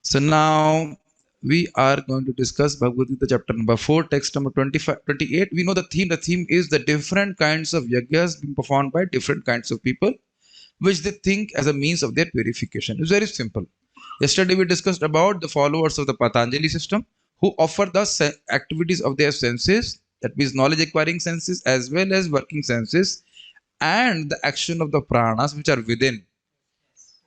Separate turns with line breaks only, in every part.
So now we are going to discuss Bhagavad Gita chapter number 4, text number 25, 28. We know the theme. The theme is the different kinds of yagyas being performed by different kinds of people, which they think as a means of their purification. It's very simple. Yesterday we discussed about the followers of the Patanjali system who offer the activities of their senses, that means knowledge acquiring senses as well as working senses, and the action of the pranas which are within.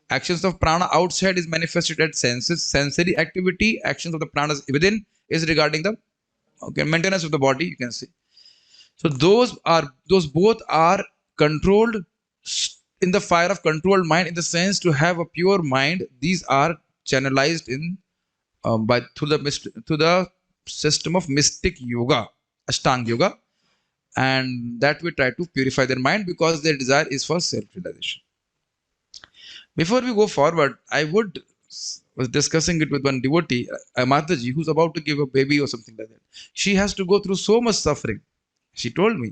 Actions of prana outside is manifested at senses. Sensory activity, actions of the pranas within is regarding the maintenance of the body, you can say. So those both are controlled in the fire of controlled mind, in the sense to have a pure mind. These are channelized in by through the system of mystic yoga, Ashtanga yoga, and that we try to purify their mind because their desire is for self-realization. Before we go forward, was discussing it with one devotee, Mataji, who's about to give a baby or something like that. She has to go through so much suffering. She told me,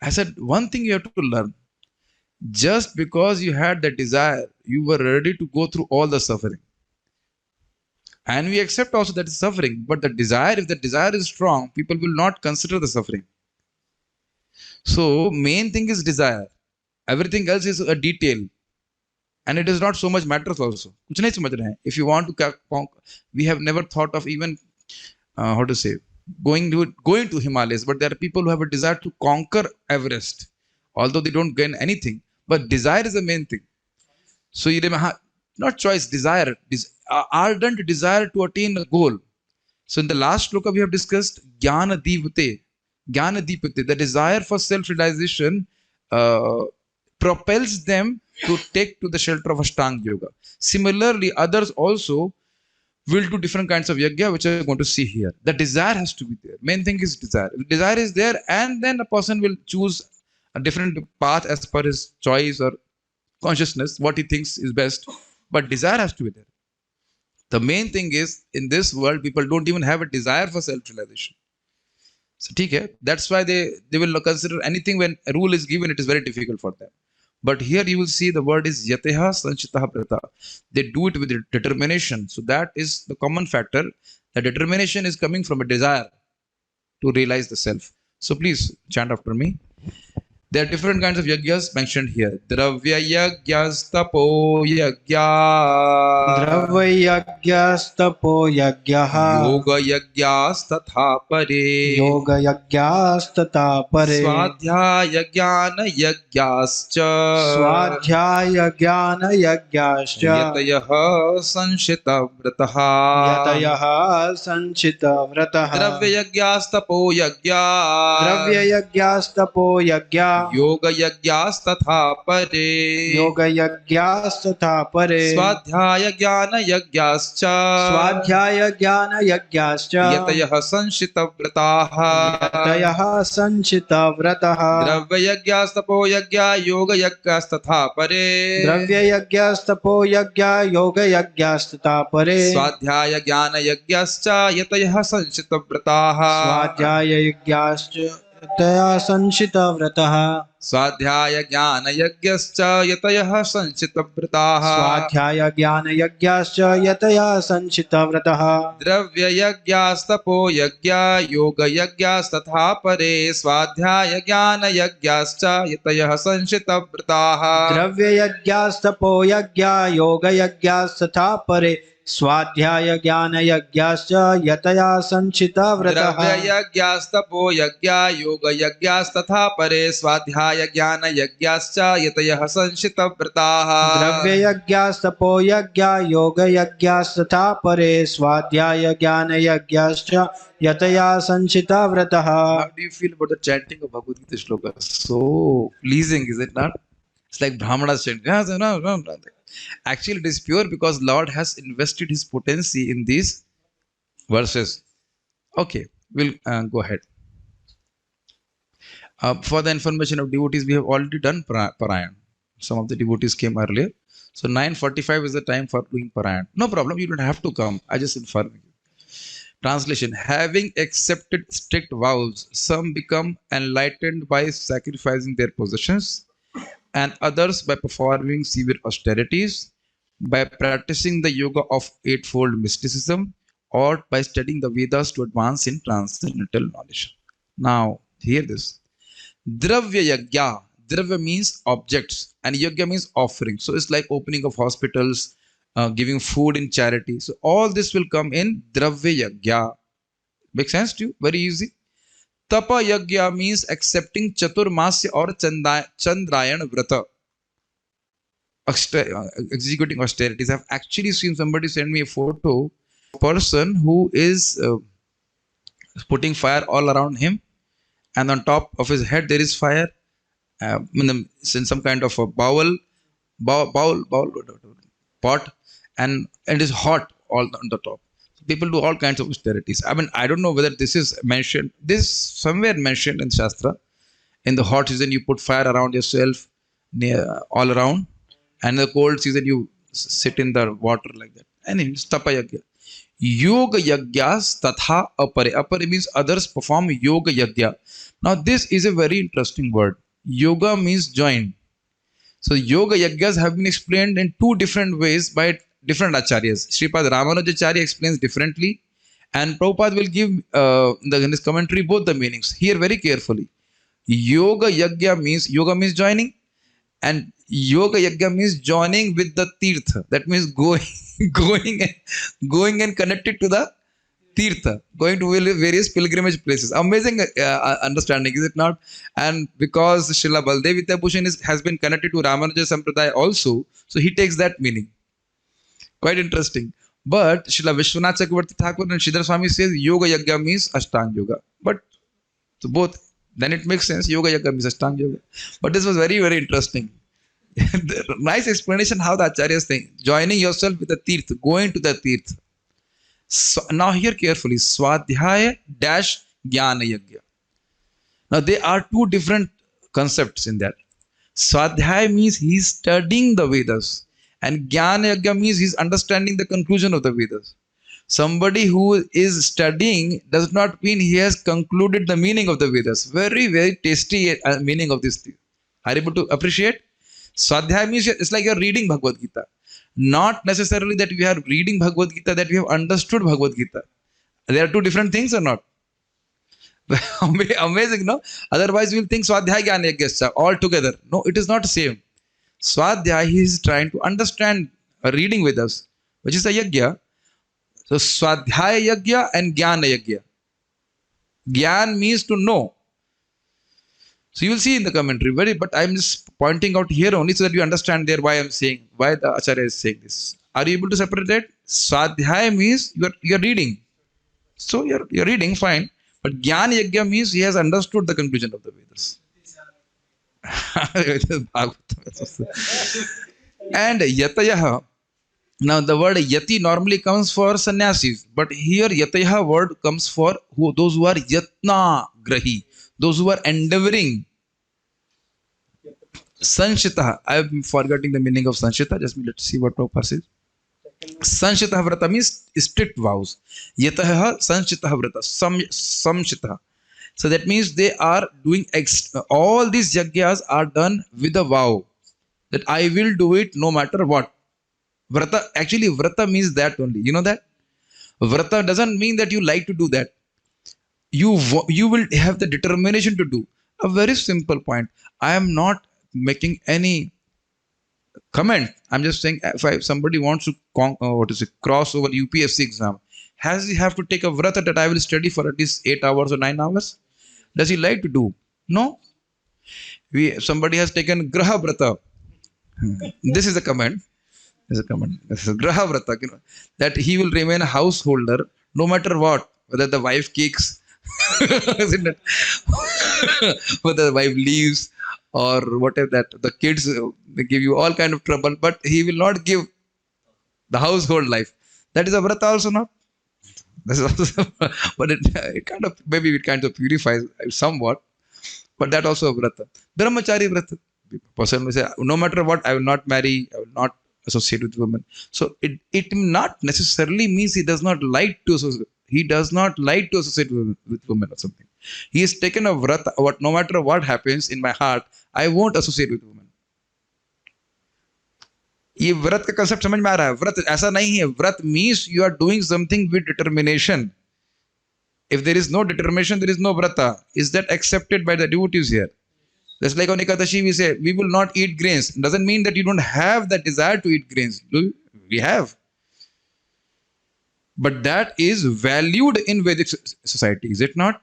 I said, one thing you have to learn. Just because you had the desire, you were ready to go through all the suffering. And we accept also that it's suffering. But the desire, if the desire is strong, people will not consider the suffering. So main thing is desire. Everything else is a detail. And it does not so much matters also. If you want to conquer, we have never thought of even, going to Himalayas. But there are people who have a desire to conquer Everest, although they don't gain anything. But desire is the main thing. So you not choice, desire, ardent desire to attain a goal. So in the last sloka we have discussed Jnana Dipate, the desire for self-realization propels them to take to the shelter of Ashtanga yoga. Similarly, others also will do different kinds of yajna, which I'm going to see here. The desire has to be there. Main thing is desire. If desire is there, and then a person will choose a different path as per his choice or consciousness, what he thinks is best. But desire has to be there. The main thing is, in this world, people don't even have a desire for self-realization. So, that's why they will consider anything when a rule is given, it is very difficult for them. But here you will see the word is yateha sanchitah prata. They do it with determination. So that is the common factor. The determination is coming from a desire to realize the self. So please chant after me. There are different kinds of yajnas mentioned here. Dravya yajnas, tapo yajna.
Dravya yajnas, tapo yajna.
Yoga yajnas tatha pare.
Yoga yajnas tatha pare.
Swadhyaya jnana yajnascha.
Swadhyaya jnana yajnascha.
Yatayaha sanshita vrataha.
Yatayaha sanchita vrataha.
Dravya yajnas, tapo yajna.
Dravya yajnas, tapo yajna.
Yoga yajnas tatha pare.
Yoga yajnas tatha pare.
Swadhyaya jnana yajnascha.
Swadhyaya jnana yajnascha.
Yatayaha sanshita vrataha.
Yatayaha sanchita vrataha.
Dravya yajnas, tapo yajna. Yoga yajnas tatha pare.
Dravya yajnas, tapo yajna. Yoga yajnas tatha pare.
Swadhyaya jnana yajnascha. Yatayaha sanshita vrataha.
Swadhyaya yajnascha yataya sanchita vrataha.
Swadhyaya jnana yajnascha. Yatayaha sanchita vrataha.
Swadhyaya jnana yajnascha yataya sanchita vrataha.
Dravya yajnas, tapo yajna. Yoga yajnas tatha pare. Swadhyaya jnana yajnascha. Yatayaha sanchita vrataha.
Dravya yajnas, tapo yajna. Yoga yajnas tatha pare. Swadhyaya jnana yajnascha yataya sanchita vrataha.
Dravya yajnas, tapo yajna. Yoga yajnas tatha pare. Swadhyaya jnana yajnascha. Yatayaha sanchita vrataha.
Dravya yajnas, tapo yajna. Yoga yajnas tatha pare. Swadhyaya jnana yajnascha yataya sanchita vrataha.
How do you feel about the chanting of Bhagavad Gita shlokas? So pleasing, is it not? It's like Brahmanas chanting. Actually, it is pure because Lord has invested his potency in these verses. Okay, we'll go ahead. For the information of devotees, we have already done Parayan. Some of the devotees came earlier. So 9:45 is the time for doing Parayan. No problem, you don't have to come. I just inform you. Translation: having accepted strict vows, some become enlightened by sacrificing their possessions, and others by performing severe austerities. by practicing the yoga of eightfold mysticism or by studying the Vedas to advance in transcendental knowledge. Now, hear this. Dravya yagya. Dravya means objects and yagya means offering. So it's like opening of hospitals, giving food in charity. So all this will come in dravya yagya. Make sense to you? Very easy. Tapa yagya means accepting chaturmasya or chandrayan vrata. Executing austerities. I've actually seen somebody send me a photo of a person who is putting fire all around him, and on top of his head there is fire in some kind of a bowl, pot, and it is hot all on the top. People do all kinds of austerities. I mean, I don't know whether this is mentioned. This somewhere mentioned in Shastra. In the hot season, you put fire around yourself, near all around, and in the cold season, you sit in the water like that. And it's tapa yagya. Yoga yagyas tatha apare. Apare means others perform yoga yagya. Now, this is a very interesting word. Yoga means join. So, yoga yagyas have been explained in two different ways by different acharyas. Sripad Ramanujacharya explains differently, and Prabhupada will give in his commentary both the meanings. Hear very carefully. Yoga means joining, and yoga yagya means joining with the tirtha. That means going and connected to the tirtha, going to various pilgrimage places. Amazing understanding, is it not? And because Srila Baldev Vidyabhushan has been connected to Ramanuja Sampradaya also, so he takes that meaning. Quite interesting. But Srila Vishwanath Chakravarti Thakur and Sridhar Swami says yoga yagya means Ashtanga yoga. But so both, then it makes sense. Yoga yagya means Ashtanga yoga. But this was very, very interesting. Nice explanation how the acharyas think. Joining yourself with the tirth, going to the tirth. So, now hear carefully. Swadhyaya dash jnana yagya. Now there are two different concepts in that. Swadhyaya means he is studying the Vedas, and Jnana Yagya means he is understanding the conclusion of the Vedas. Somebody who is studying does not mean he has concluded the meaning of the Vedas. Very, very tasty meaning of this thing. Are you able to appreciate? Swadhyaya means it's like you're reading Bhagavad Gita. Not necessarily that we are reading Bhagavad Gita, that we have understood Bhagavad Gita. There are two different things or not? Amazing, no? Otherwise, we'll think Swadhyaya Jnana Yagya all together. No, it is not the same. Swadhyaya, he is trying to understand reading with us, which is a yagya. So Swadhyaya yagya and Jnana yagya. Gyan means to know. So you will see in the commentary, but I'm just pointing out here only so that you understand there why I'm saying, why the Acharya is saying this. Are you able to separate that? Swadhyaya means you're reading. So you're reading, fine. But Jnana yagya means he has understood the conclusion of the Vedas. And yatayaha. Now the word yati normally comes for sannyasis, but here yatayaha word comes for those who are yatna grahi, those who are endeavoring. Sanshita. I'm forgetting the meaning of sanshita. Let's see what Prabhupada says. Sanshita vrata means strict vows. Yataha sanshita vrata. Samshita. So that means they are doing all these yagyas are done with a vow that I will do it no matter what. Vrata, actually vrata means that only. You know that? Vrata doesn't mean that you like to do that. You will have the determination to do. A very simple point. I am not making any comment. I'm just saying if somebody wants to cross over UPSC exam, has he have to take a vrata that I will study for at least 8 hours or 9 hours? Does he like to do? No. Somebody has taken graha vrata. This is a comment. This is a comment. This is graha vrata. You know, that he will remain a householder no matter what, whether the wife kicks, isn't it? Whether the wife leaves or whatever that the kids they give you all kind of trouble, but he will not give the household life. That is a vrata also, not. This is also, but it kind of purifies somewhat. But that also a vrata. Brahmachari vrata. Person will say, no matter what, I will not marry, I will not associate with women. So it not necessarily means he does not like to associate. He does not like to associate with women or something. He has taken a vrata. No matter what happens in my heart, I won't associate with women. ये व्रत का concept समझ में आ रहा है? व्रत ऐसा नहीं है. व्रत means you are doing something with determination. If there is no determination, there is no vrata. Is that accepted by the devotees here? Just like on Ekadashi, we say we will not eat grains. Doesn't mean that you don't have that desire to eat grains. We have, but that is valued in Vedic society, is it not?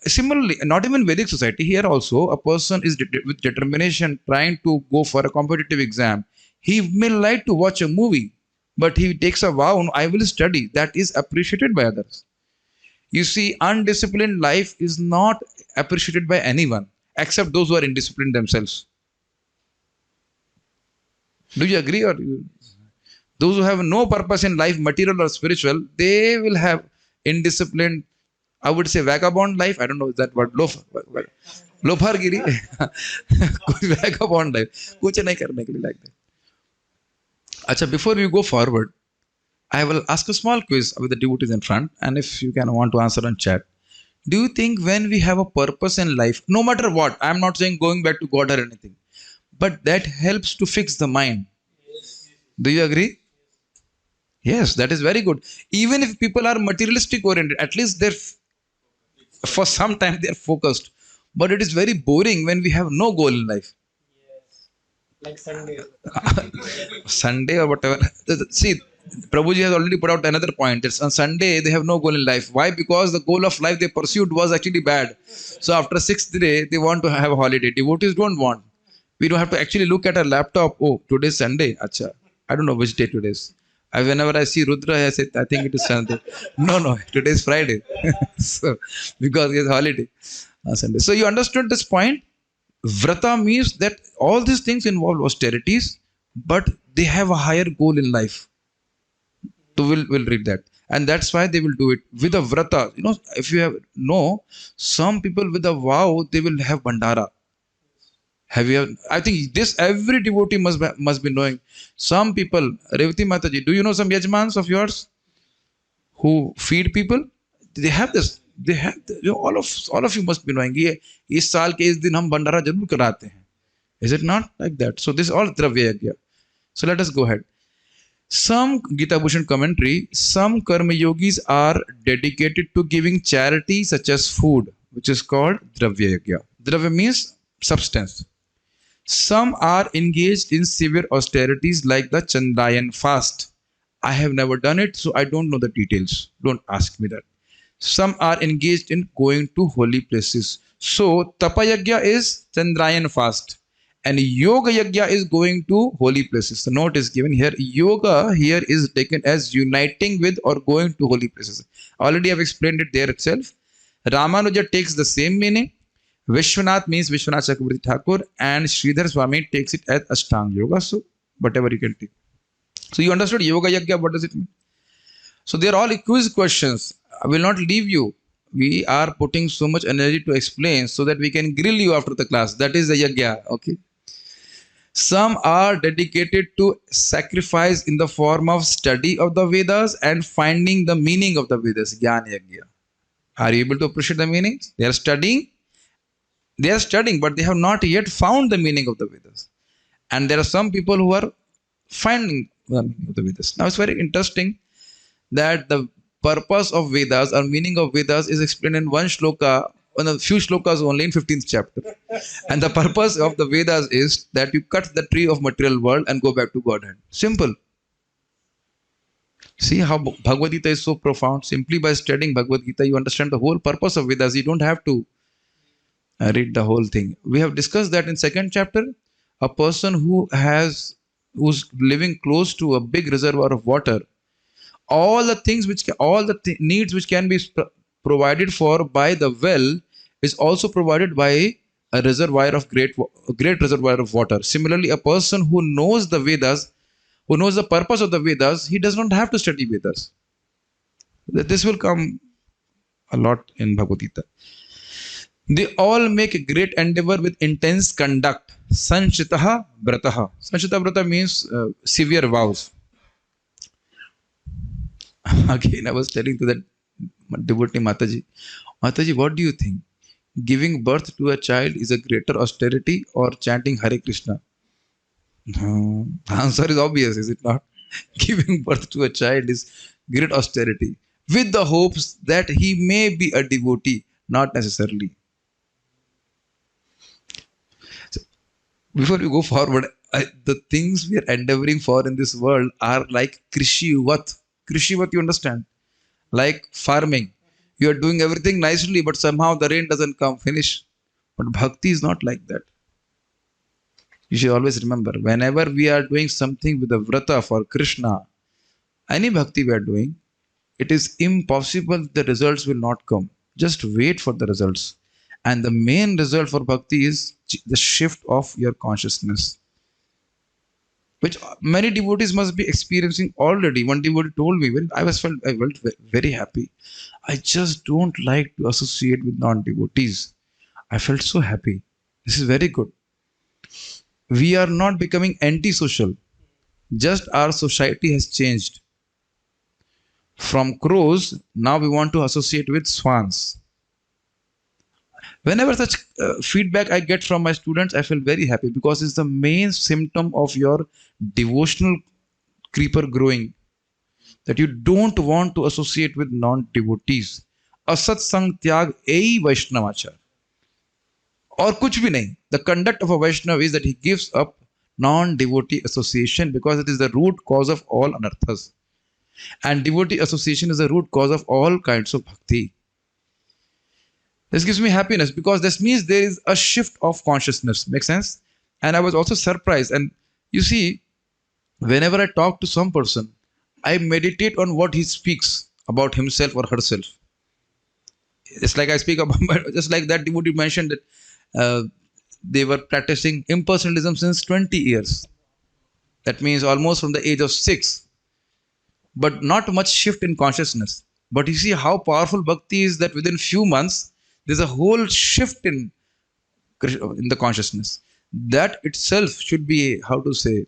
Similarly, not even Vedic society, here also a person is with determination trying to go for a competitive exam. He may like to watch a movie, but he takes a vow, I will study. That is appreciated by others. You see, undisciplined life is not appreciated by anyone except those who are indisciplined themselves. Do you agree? Or those who have no purpose in life, material or spiritual, they will have indisciplined, I would say vagabond life. I don't know that word. लोफरगिरी. कोई vagabond life. कुछ नहीं करने के लिए like that. अच्छा, before we go forward, I will ask a small quiz with the devotees in front, and if you can want to answer on chat. Do you think when we have a purpose in life, no matter what, I'm not saying going back to God or anything, but that helps to fix the mind? Do you agree? Yes, that is very good. Even if people are materialistic oriented, at least they're for some time they're focused. But it is very boring when we have no goal in life.
Like Sunday.
Sunday or whatever. See, Prabhuji has already put out another point. It's on Sunday they have no goal in life. Why? Because the goal of life they pursued was actually bad. So after sixth day they want to have a holiday. Devotees don't want. We don't have to actually look at our laptop. Oh, today's Sunday. Acha. I don't know which day today is. Whenever I see Rudra, I say I think it is Sunday. No, today is Friday. So because it's holiday on Sunday. So you understood this point. Vrata means that all these things involve austerities, but they have a higher goal in life. So we'll read that, and that's why they will do it with a vrata. You know, if you have some people with a vow, they will have bandara. Have you? I think this every devotee must be knowing. Some people, Revati Mataji, do you know some yajmans of yours who feed people? They have this. They have all of you must be knowing. ये इस साल के इस दिन हम भंडारा जरूर कराते हैं. Is it not like that? So this is all Dravya Yagya. So let us go ahead. Some Gita Bhushan commentary, some karma yogis are dedicated to giving charity such as food, which is called Dravya Yagya. Dravya means substance. Some are engaged in severe austerities like the Chandrayan fast. I have never done it, so I don't know the details. Don't ask me that. Some are engaged in going to holy places. So Tapayagya is Chandrayan fast. And Yoga Yagya is going to holy places. The note is given here. Yoga here is taken as uniting with or going to holy places. Already I've explained it there itself. Ramanuja takes the same meaning. Vishwanath means Vishwanath Chakravarti Thakur, and Sridhar Swami takes it as Ashtanga Yoga. So whatever you can take. So you understood Yoga Yagya, what does it mean? So they are all quiz questions. I will not leave you. We are putting so much energy to explain so that we can grill you after the class. That is the Yagya. Okay. Some are dedicated to sacrifice in the form of study of the Vedas and finding the meaning of the Vedas. Jnana Yagya. Are you able to appreciate the meanings? They are studying, but they have not yet found the meaning of the Vedas. And there are some people who are finding the meaning of the Vedas. Now it's very interesting that the purpose of Vedas or meaning of Vedas is explained in one shloka, on a few shlokas only in 15th chapter. And the purpose of the Vedas is that you cut the tree of material world and go back to Godhead. Simple. See how Bhagavad Gita is so profound. Simply by studying Bhagavad Gita, you understand the whole purpose of Vedas. You don't have to read the whole thing. We have discussed that in second chapter. A person who's living close to a big reservoir of water, all the things needs which can be provided for by the well is also provided by a reservoir of great reservoir of water. Similarly, a person who knows the Vedas, who knows the purpose of the Vedas, he does not have to study Vedas. This will come a lot in Bhagavad Gita. They all make a great endeavor with intense conduct. Sanchitaha Vrataha. Sanchita Vrata means severe vows. Again, I was telling to that devotee Mataji, what do you think? Giving birth to a child is a greater austerity or chanting Hare Krishna? No. The answer is obvious, is it not? Giving birth to a child is great austerity, with the hopes that he may be a devotee, not necessarily. So before we go forward, the things we are endeavoring for in this world are like Krishivat. Krishivat, you understand? Like farming. You are doing everything nicely, but somehow the rain doesn't come. Finish. But bhakti is not like that. You should always remember, whenever we are doing something with a vrata for Krishna, any bhakti we are doing, it is impossible the results will not come. Just wait for the results. And the main result for bhakti is the shift of your consciousness, which many devotees must be experiencing already. One devotee told me, when I felt very happy. I just don't like to associate with non-devotees. I felt so happy. This is very good. We are not becoming antisocial. Just our society has changed. From crows, now we want to associate with swans. Whenever such feedback I get from my students, I feel very happy because it's the main symptom of your devotional creeper growing, that you don't want to associate with non-devotees. Asat sang tyag ei Vaishnavachar. और कुछ भी नहीं. The conduct of a Vaishnava is that he gives up non-devotee association because it is the root cause of all anarthas. And devotee association is the root cause of all kinds of bhakti. This gives me happiness because this means there is a shift of consciousness. Makes sense? And I was also surprised. And you see, whenever I talk to some person, I meditate on what he speaks about himself or herself. It's like I speak about, just like that devotee mentioned that they were practicing impersonalism since 20 years. That means almost from the age of 6. But not much shift in consciousness. But you see how powerful bhakti is, that within few months, there's a whole shift in the consciousness. That itself should be, how to say,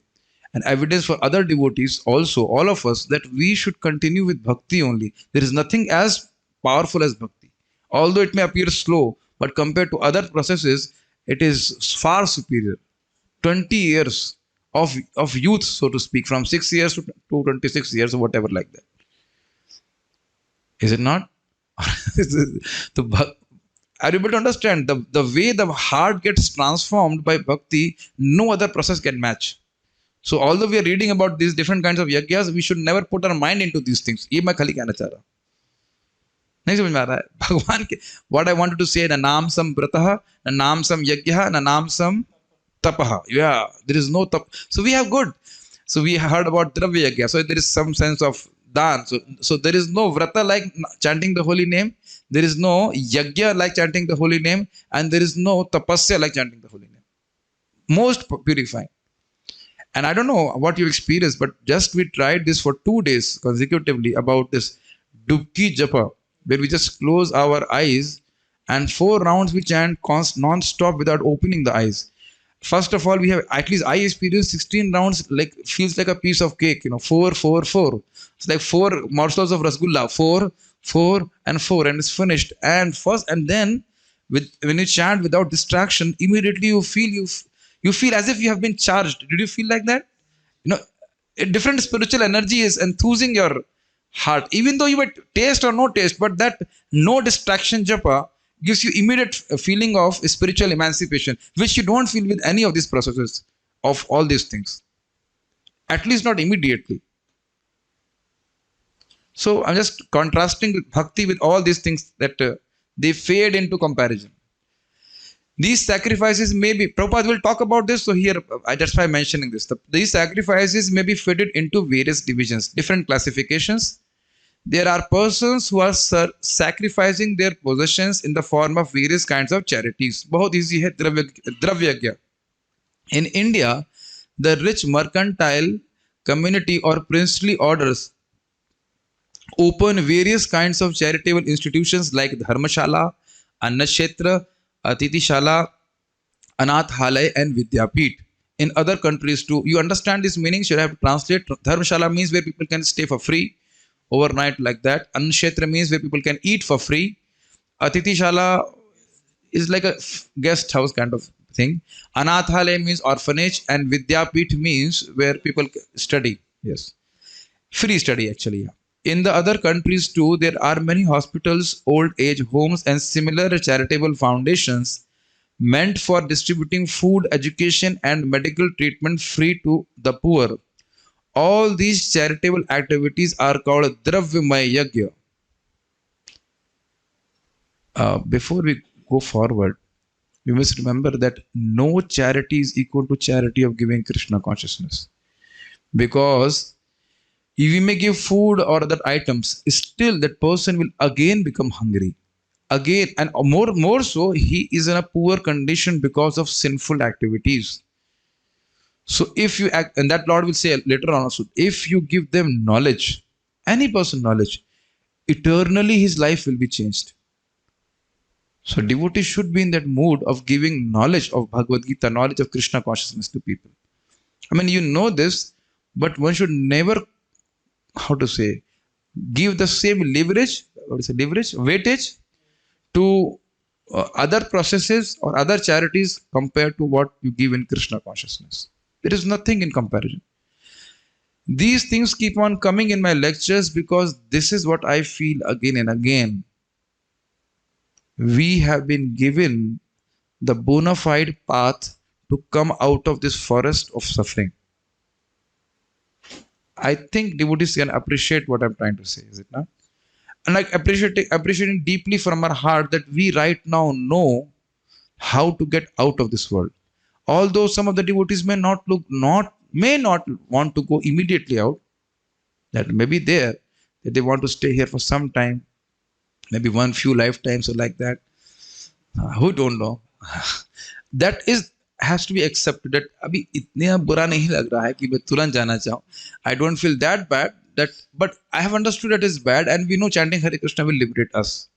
an evidence for other devotees also, all of us, that we should continue with bhakti only. There is nothing as powerful as bhakti. Although it may appear slow, but compared to other processes, it is far superior. 20 years of youth, so to speak, from 6 years to 26 years or whatever like that. Is it not? Are you able to understand the way the heart gets transformed by bhakti? No other process can match. So although we are reading about these different kinds of yagyas, we should never put our mind into these things. ये मैं खाली कहना चाह रहा हूँ. नहीं समझ में आ रहा है भगवान के what I wanted to say, न नाम सम व्रतः न नाम सम यज्ञः न नाम सम tapah. Yeah, there is no tap. So we have good. So we heard about dravya yagya. So there is some sense of dan. So there is no vrata like chanting the holy name. There is no yagya like chanting the holy name, and there is no tapasya like chanting the holy name. Most purifying. And I don't know what you experienced, but just we tried this for 2 days consecutively about this Dubki Japa, where we just close our eyes and 4 rounds we chant non-stop without opening the eyes. First of all, we have, at least I experienced 16 rounds, like feels like a piece of cake, 4, 4, 4. It's like 4 morsels of rasgulla, 4, 4, and 4, and it's finished. And then when you chant without distraction, immediately you feel as if you have been charged. Did you feel like that? A different spiritual energy is enthusing your heart, even though you might taste or no taste, but that no distraction japa gives you immediate feeling of spiritual emancipation, which you don't feel with any of these processes of all these things, at least not immediately. So I'm just contrasting bhakti with all these things that they fade into comparison. These sacrifices may be, Prabhupada will talk about this, so here that's why I'm mentioning this. These sacrifices may be fitted into various divisions, different classifications. There are persons who are sacrificing their possessions in the form of various kinds of charities. बहुत easy है द्रव्यज्ञ. In India, the rich mercantile community or princely orders open various kinds of charitable institutions like Dharmashala, Annakshetra, Atitishala, Anathalaya, and Vidyapit. In other countries too, you understand this meaning? Should I have to translate? Dharmashala means where people can stay for free overnight, like that. Ankshetra means where people can eat for free. Atitishala is like a guest house kind of thing. Anathalaya means orphanage, and Vidyapith means where people study. Yes, free study actually. Yeah. In the other countries too, there are many hospitals, old age homes, and similar charitable foundations meant for distributing food, education, and medical treatment free to the poor. All these charitable activities are called Dravyamaya Yajna. Before we go forward, we must remember that no charity is equal to charity of giving Krishna consciousness. Because if we may give food or other items, still that person will again become hungry. Again, and more so, he is in a poor condition because of sinful activities. So if you act, and that Lord will say later on also, if you give them knowledge, any person knowledge, eternally his life will be changed. So devotee should be in that mood of giving knowledge of Bhagavad Gita, knowledge of Krishna consciousness to people. I mean, you know this, but one should never, how to say, give the same leverage, what is it, leverage, weightage to other processes or other charities compared to what you give in Krishna consciousness. There is nothing in comparison. These things keep on coming in my lectures because this is what I feel again and again. We have been given the bona fide path to come out of this forest of suffering. I think devotees can appreciate what I'm trying to say, is it not? And like appreciating deeply from our heart that we right now know how to get out of this world. Although some of the devotees may not want to go immediately out, that may be there, that they want to stay here for some time, maybe one few lifetimes or like that. Who don't know? That is has to be accepted. That अभी इतना बुरा नहीं लग रहा है कि मैं तुरंत जाना चाहूँ. I don't feel that bad. But I have understood that is bad, and we know chanting Hare Krishna will liberate us.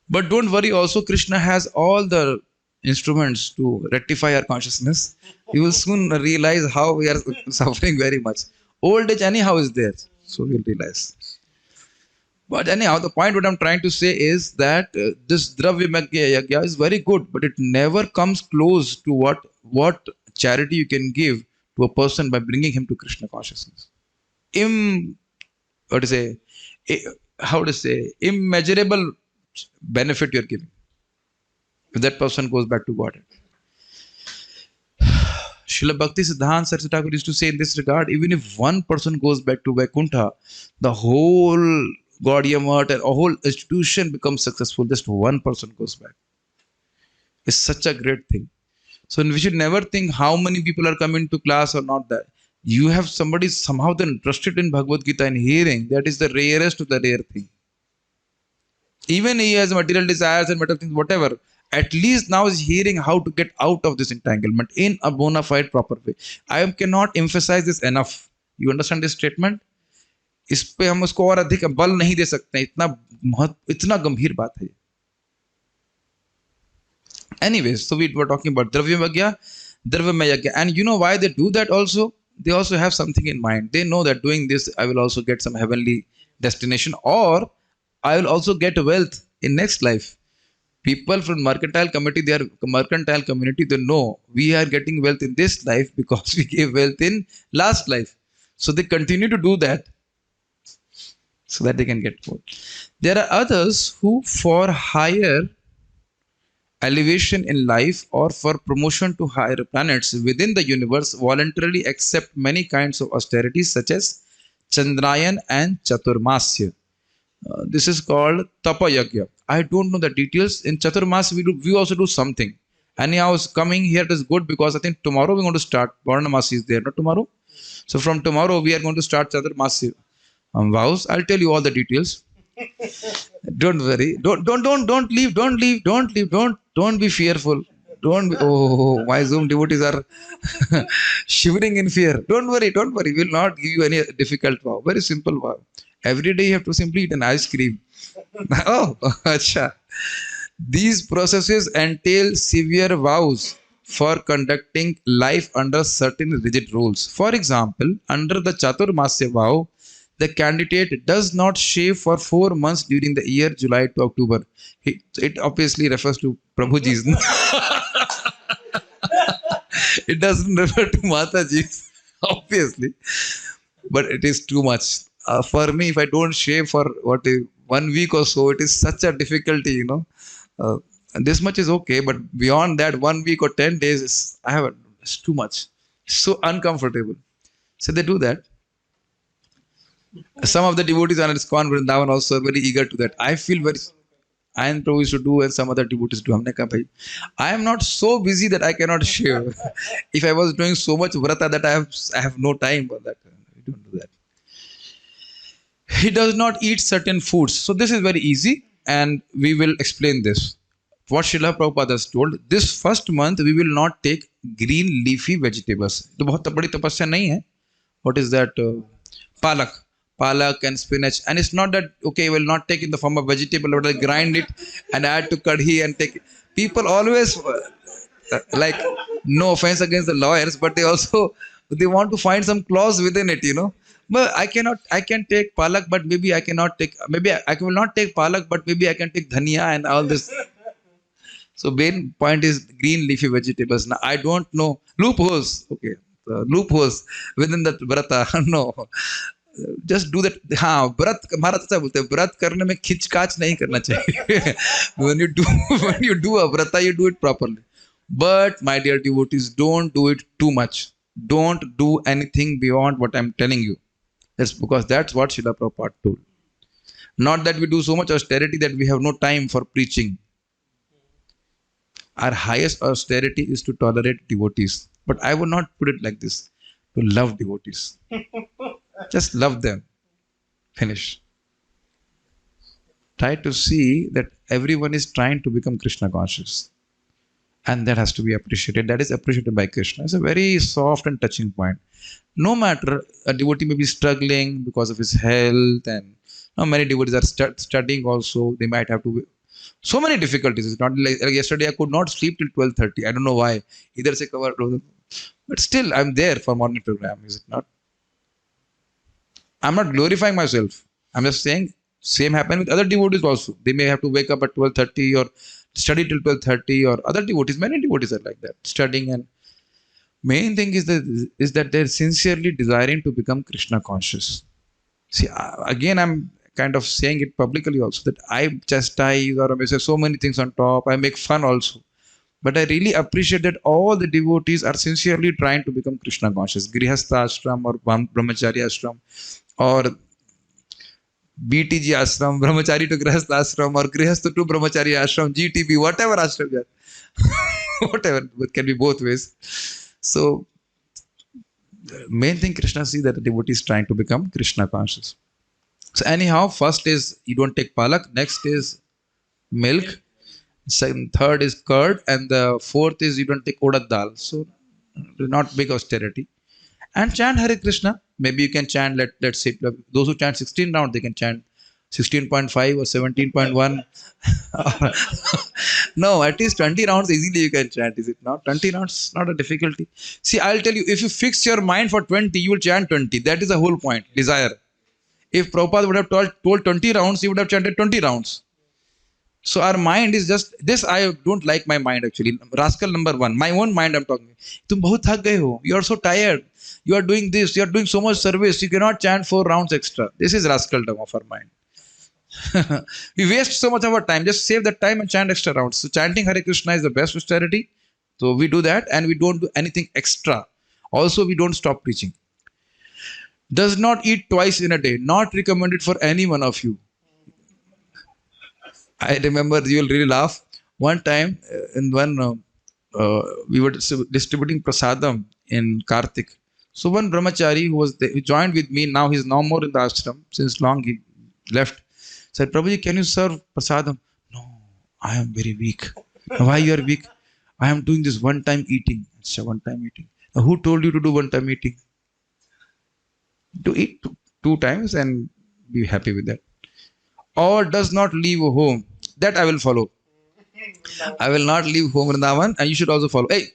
But don't worry. Also, Krishna has all the instruments to rectify our consciousness. You will soon realize how we are suffering very much. Old age anyhow is there, so we'll realize. But anyhow, the point what I'm trying to say is that this Dravyamaya Yajna is very good, but it never comes close to what charity you can give to a person by bringing him to Krishna consciousness. Immeasurable benefit you're giving if that person goes back to Godhead. Srila Bhakti Siddhanta Saraswati Thakur used to say in this regard, even if one person goes back to Vaikuntha, the whole Gaudiya Math and a whole institution becomes successful. Just one person goes back. It's such a great thing. So we should never think how many people are coming to class or not that. You have somebody somehow then interested in Bhagavad Gita and hearing, that is the rarest of the rare thing. Even he has material desires and material things, whatever. At least now is hearing how to get out of this entanglement in a bona fide proper way. I cannot emphasize this enough. You understand this statement? इस पे हम उसको और अधिक बल नहीं दे सकते, इतना गंभीर बात है. Anyways, so we were talking about Dravyamaya Yajna, and you know why they do that also? They also have something in mind. They know that doing this, I will also get some heavenly destination, or I will also get wealth in next life. People from mercantile community, they know we are getting wealth in this life because we gave wealth in last life. So they continue to do that so that they can get more. There are others who, for higher elevation in life or for promotion to higher planets within the universe, voluntarily accept many kinds of austerities such as Chandrayan and Chaturmasya. This is called Tapa Yajna. I don't know the details. In Chaturmasya, we also do something. Anyhow, coming here it is good because I think tomorrow we're going to start. Purnamasi is there, not tomorrow. So from tomorrow we are going to start Chaturmasya vows. I'll tell you all the details. Don't worry. Don't leave. Don't be fearful. Don't be, oh, my Zoom devotees are shivering in fear. Don't worry. We will not give you any difficult vow. Very simple vow. Every day you have to simply eat an ice cream. Oh, acha. These processes entail severe vows for conducting life under certain rigid rules. For example, under the Chaturmasya vow, the candidate does not shave for 4 months during the year July to October. It obviously refers to Prabhuji's. It doesn't refer to Mataji, obviously, but it is too much. For me, if I don't shave for 1 week or so, it is such a difficulty, and this much is okay, but beyond that, 1 week or 10 days, it's too much. So uncomfortable. So they do that. Some of the devotees are in ISKCON Vrindavan also are very eager to that. I feel very. I and Prabhu used to do and some other devotees do. हमने कहा भाई, I am not so busy that I cannot shave. If I was doing so much vrata that I have no time for that. We don't do that. He does not eat certain foods. So this is very easy and we will explain this. What Srila Prabhupada has told, this first month we will not take green leafy vegetables. तो बहुत बड़ी तपस्या नहीं है. What is that? Palak and spinach. And it's not that, okay, we'll not take in the form of vegetable, but I'll grind it and add to kadhi and take it. People always, like, no offense against the lawyers, but they want to find some clause within it, But I can take palak, but maybe I cannot take, maybe I will not take palak, but maybe I can take dhania and all this. So main point is green leafy vegetables. Now I don't know loopholes. Okay, loopholes within that vrata. No, just do that. हाँ, व्रत हमारा तो क्या बोलते हैं, व्रत करने में खिचकाच नहीं करना चाहिए. when you do a vrata, you do it properly. But my dear devotees, don't do it too much. Don't do anything beyond what I'm telling you. That's because that's what Srila Prabhupada told. Not that we do so much austerity that we have no time for preaching. Our highest austerity is to tolerate devotees. But I would not put it like this. To love devotees. Just love them. Finish. Try to see that everyone is trying to become Krishna conscious. And that has to be appreciated. That is appreciated by Krishna. It's a very soft and touching point. No matter, a devotee may be struggling because of his health, and many devotees are studying also. They might have to. So many difficulties. It's not like yesterday I could not sleep till 12:30. I don't know why. Either se cover, but still I'm there for morning program. Is it not? I'm not glorifying myself. I'm just saying same happen with other devotees also. They may have to wake up at 12:30 or study till 12:30, or other devotees. Many devotees are like that, studying. And main thing is that they're sincerely desiring to become Krishna conscious. See, again, I'm kind of saying it publicly also that I chastise or I say so many things on top. I make fun also. But I really appreciate that all the devotees are sincerely trying to become Krishna conscious. Grihastha ashram or Brahmachari ashram, or BTG ashram, Brahmachari to Grihastha ashram, or Grihastha to Brahmachari ashram, GTB, whatever ashram you are. Whatever, it can be both ways. So, the main thing Krishna sees that the devotee is trying to become Krishna conscious. So anyhow, first is you don't take palak, next is milk, second, third is curd, and the fourth is you don't take urad dal. So not big austerity. And chant Hare Krishna. Maybe you can chant, let's say, those who chant 16 rounds, they can chant 16.5 or 17.1. No, at least 20 rounds easily you can chant, is it not? 20 rounds, not a difficulty. See, I'll tell you, if you fix your mind for 20, you will chant 20. That is the whole point, desire. If Prabhupada would have told 20 rounds, he would have chanted 20 rounds. So our mind is just this. I don't like my mind actually. Rascal number one, my own mind I'm talking. तुम बहुत थक गए हो. You are so tired. You are doing this. You are doing so much service. You cannot chant 4 rounds extra. This is rascaldom of our mind. We waste so much of our time. Just save that time and chant extra rounds. So chanting Hare Krishna is the best austerity. So we do that and we don't do anything extra. Also, we don't stop preaching. Does not eat twice in a day. Not recommended for any one of you. I remember, you will really laugh. One time, we were distributing prasadam in Kartik. So one brahmachari who was there, he joined with me. Now he's no more in the ashram. Since long he left. Said, Prabhuji, can you serve prasadam? No, I am very weak. Why you are weak? I am doing this one-time eating. It's a one-time eating. Now, who told you to do one-time eating? To eat two times and be happy with that. Or does not leave home. That I will follow. I will not leave home, Vrindavan, and you should also follow. Hey,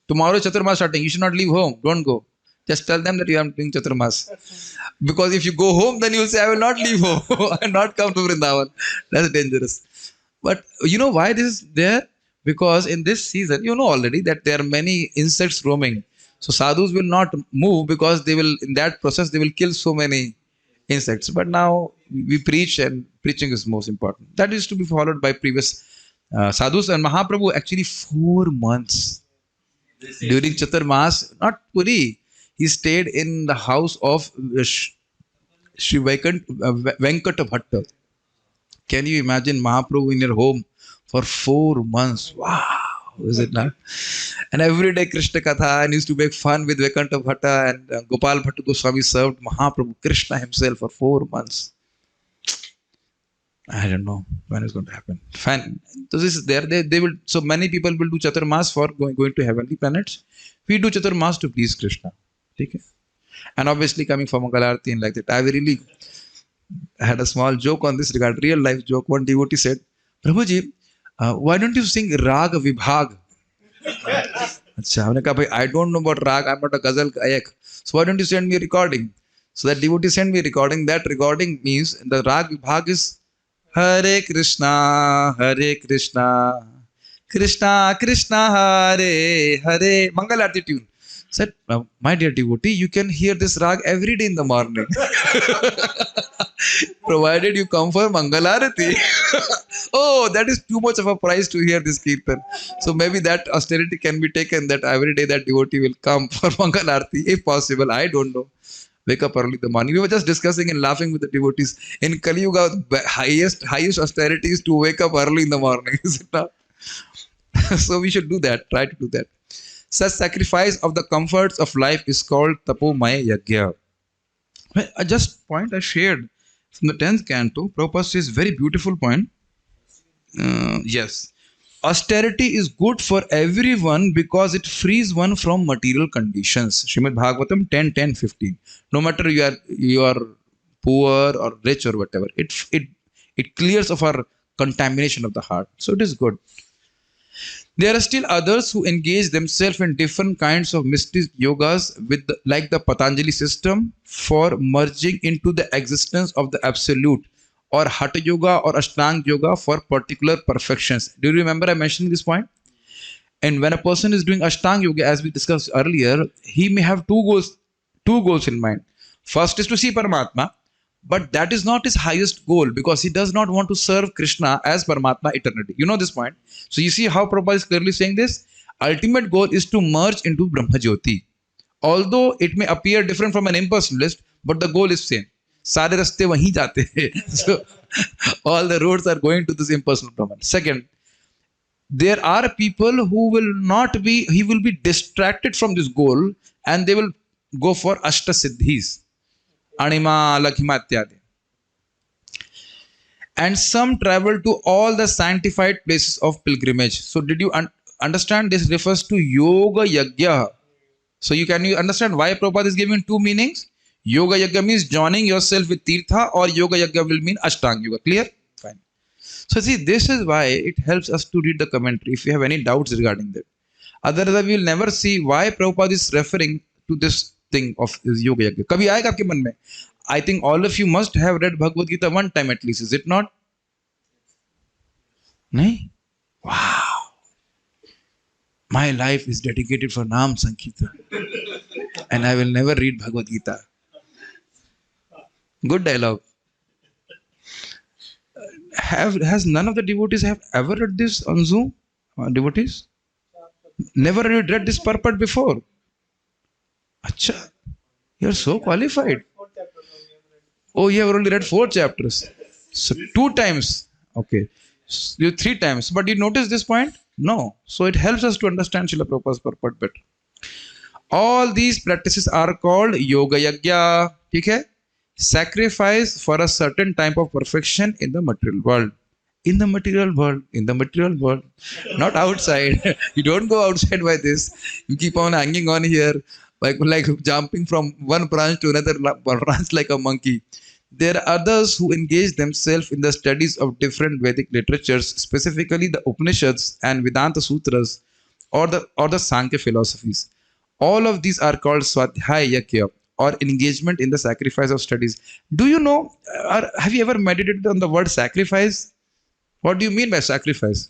tomorrow Chaturmas starting. You should not leave home. Don't go. Just tell them that you are doing Chaturmas. Because if you go home, then you will say, I will not leave home. I will not come to Vrindavan. That's dangerous. But you know why this is there? Because in this season, you know already that there are many insects roaming. So sadhus will not move because they will, in that process, they will kill so many insects. But now we preach, and preaching is most important. That is to be followed by previous sadhus. And Mahaprabhu actually 4 months during Chaturmas, not Puri, he stayed in the house of Sri Venkata Bhatta. Can you imagine Mahaprabhu in your home for 4 months? Wow, is it not? And every day Krishna Katha, and used to make fun with Venkata Bhatta, and Gopal Bhatta Goswami served Mahaprabhu, Krishna himself, for 4 months. I don't know when it's going to happen. Fine. So this is there. They will. So many people will do Chaturmas for going to heavenly planets. We do Chaturmas to please Krishna. Okay. And obviously coming from Mangalarti and like that. I really had a small joke on this regard, real life joke. One devotee said, Prabhuji, why don't you sing Rag Vibhag? अच्छा हमने कहा भाई I don't know about rag, I'm not a ghazal gayak, so why don't you send me a recording? So that devotee sent me a recording. That recording means the rag vibhag is Hare Krishna Krishna Krishna Hare Hare, Mangal Arati tune. Said, my dear devotee, you can hear this rag every day in the morning, provided you come for Mangal Arati. Oh, that is too much of a price to hear this kirtan. So maybe that austerity can be taken, that every day that devotee will come for Mangal Arati, if possible. I don't know. Wake up early in the morning. We were just discussing and laughing with the devotees. In Kali Yuga, highest austerity is to wake up early in the morning, is it not? So we should do that. Try to do that. Such sacrifice of the comforts of life is called Tapomaya Yagya. Just point I shared from the 10th canto. Prabhupada says very beautiful point. Yes. Austerity is good for everyone because it frees one from material conditions. Srimad Bhagavatam 10:10-15. No matter you are poor or rich or whatever, it clears of our contamination of the heart. So it is good. There are still others who engage themselves in different kinds of mystic yogas like the Patanjali system for merging into the existence of the absolute, or Hatha Yoga or Ashtanga Yoga for particular perfections. Do you remember I mentioned this point? And when a person is doing Ashtanga Yoga, as we discussed earlier, he may have two goals in mind. First is to see Paramatma, but that is not his highest goal because he does not want to serve Krishna as Paramatma eternity. You know this point? So you see how Prabhupada is clearly saying this? Ultimate goal is to merge into Brahma Jyoti. Although it may appear different from an impersonalist, but the goal is same. सारे रास्ते वहीं जाते हैं. So all the roads are going to this impersonal Brahman. Second, there are people who he will be distracted from this goal and they will go for Ashta Siddhis, Anima, Lakhima, Ityadi. And some travel to all the sanctified places of pilgrimage. So did you understand this refers to Yoga Yagya? So you understand why Prabhupada is giving two meanings? Yoga Yagya means joining yourself with Tirtha, or Yoga Yagya will mean Ashtanga Yoga. Clear? Fine. So see, this is why it helps us to read the commentary if you have any doubts regarding that. Otherwise, we will never see why Prabhupada is referring to this thing of his Yoga Yagya. Kabhi aayega aapke man mein? I think all of you must have read Bhagavad Gita one time at least, is it not? Nahi? Wow. My life is dedicated for Naam Sankirtan. And I will never read Bhagavad Gita. Good dialogue. Has none of the devotees have ever read this on Zoom? Devotees? Never read this purport before. Acha, you are so qualified. Oh, you have only read 4 chapters. So 2 times. Okay. You 3 times. But you notice this point? No. So it helps us to understand Srila Prabhupada's purport better. All these practices are called Yoga Yagya. Okay? Sacrifice for a certain type of perfection in the material world. In the material world. In the material world. Not outside. You don't go outside by this. You keep on hanging on here. Like jumping from one branch to another branch like a monkey. There are others who engage themselves in the studies of different Vedic literatures, specifically the Upanishads and Vedanta Sutras, or the Sankhya philosophies. All of these are called Swadhyaya Yagya, or engagement in the sacrifice of studies. Do you know, or have you ever meditated on the word sacrifice? What do you mean by sacrifice?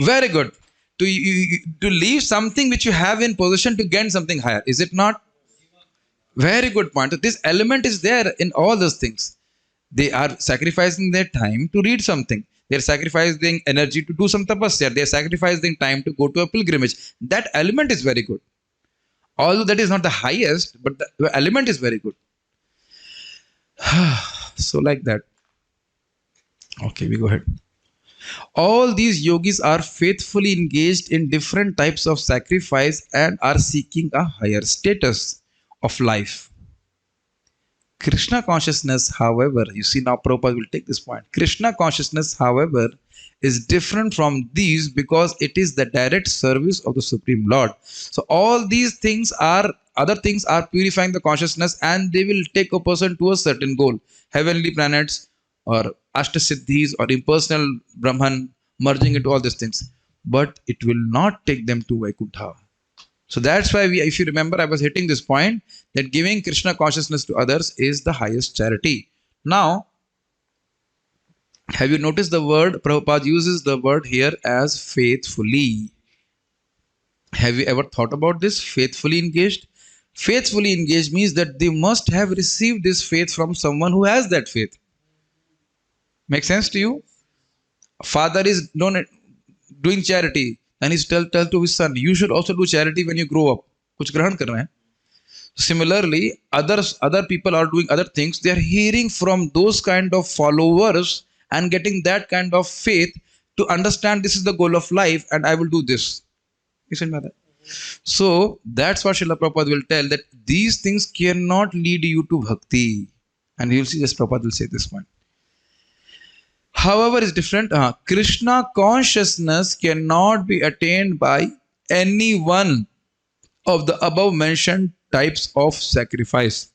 Very good. To leave something which you have in possession to gain something higher. Is it not? Very good point. So this element is there in all those things. They are sacrificing their time to read something. They're sacrificing energy to do some tapasya. They're sacrificing time to go to a pilgrimage. That element is very good. Although that is not the highest, but the element is very good. So like that. Okay, we go ahead. All these yogis are faithfully engaged in different types of sacrifice and are seeking a higher status of life. Krishna consciousness, however, you see now Prabhupada will take this point. Krishna consciousness, however, is different from these because it is the direct service of the Supreme Lord. So all these things are, other things are purifying the consciousness and they will take a person to a certain goal. Heavenly planets or Ashtasiddhis or impersonal Brahman merging into all these things. But it will not take them to Vaikuntha. So that's why if you remember, I was hitting this point that giving Krishna consciousness to others is the highest charity. Now, have you noticed the word, Prabhupada uses the word here as faithfully. Have you ever thought about this? Faithfully engaged? Faithfully engaged means that they must have received this faith from someone who has that faith. Make sense to you? Father is doing charity and he's tell to his son, you should also do charity when you grow up. Kuch grahan karna hai. Similarly, other people are doing other things. They are hearing from those kind of followers and getting that kind of faith to understand this is the goal of life and I will do this. So that's what Srila Prabhupada will tell, that these things cannot lead you to bhakti. And you'll see this, Prabhupada will say this one. However, it's different. Krishna consciousness cannot be attained by any one of the above mentioned types of sacrifice.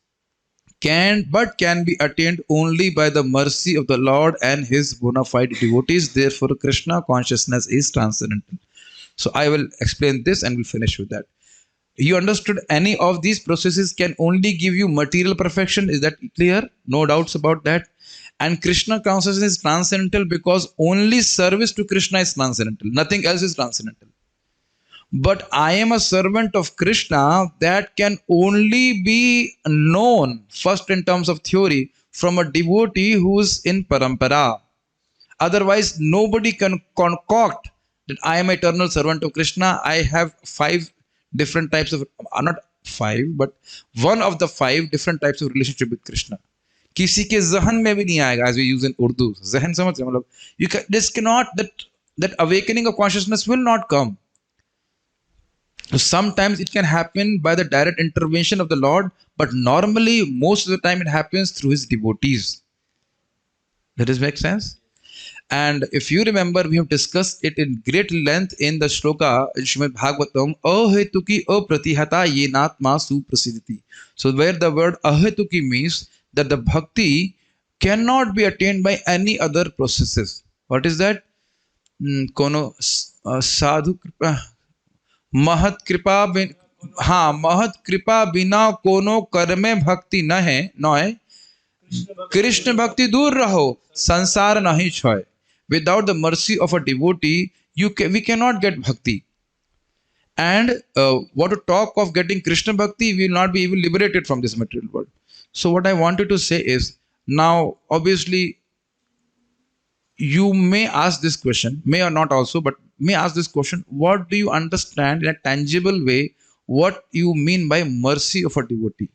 But can be attained only by the mercy of the Lord and his bona fide devotees. Therefore, Krishna consciousness is transcendental. So I will explain this and we'll finish with that. You understood any of these processes can only give you material perfection. Is that clear? No doubts about that. And Krishna consciousness is transcendental because only service to Krishna is transcendental. Nothing else is transcendental. But I am a servant of Krishna that can only be known first in terms of theory from a devotee who is in parampara. Otherwise, nobody can concoct that I am eternal servant of Krishna. I have 5 different types of, not 5, but one of the 5 different types of relationship with Krishna. किसी के जहन में भी नहीं आएगा, as we use in Urdu. जहन समझ रहे मतलब this cannot, that awakening of consciousness will not come. Sometimes it can happen by the direct intervention of the Lord, but normally most of the time it happens through his devotees. That does make sense? And if you remember, we have discussed it in great length in the shloka in Srimad Bhagavatam, ahetuki apratihata yenatma suprasiditi. So where the word ahetuki means that the bhakti cannot be attained by any other processes. What is that? Kono sadhu kripa, mahat kripa, mahat kripa bina kono karme bhakti na hai, noy. Krishna bhakti dur raho, sansar nahi choy. Without the mercy of a devotee, we cannot get bhakti. And what to talk of getting Krishna bhakti, we will not be even liberated from this material world. So what I wanted to say is, now obviously you may ask this question, may or not also, but may ask this question, what do you understand in a tangible way, what you mean by mercy of a devotee?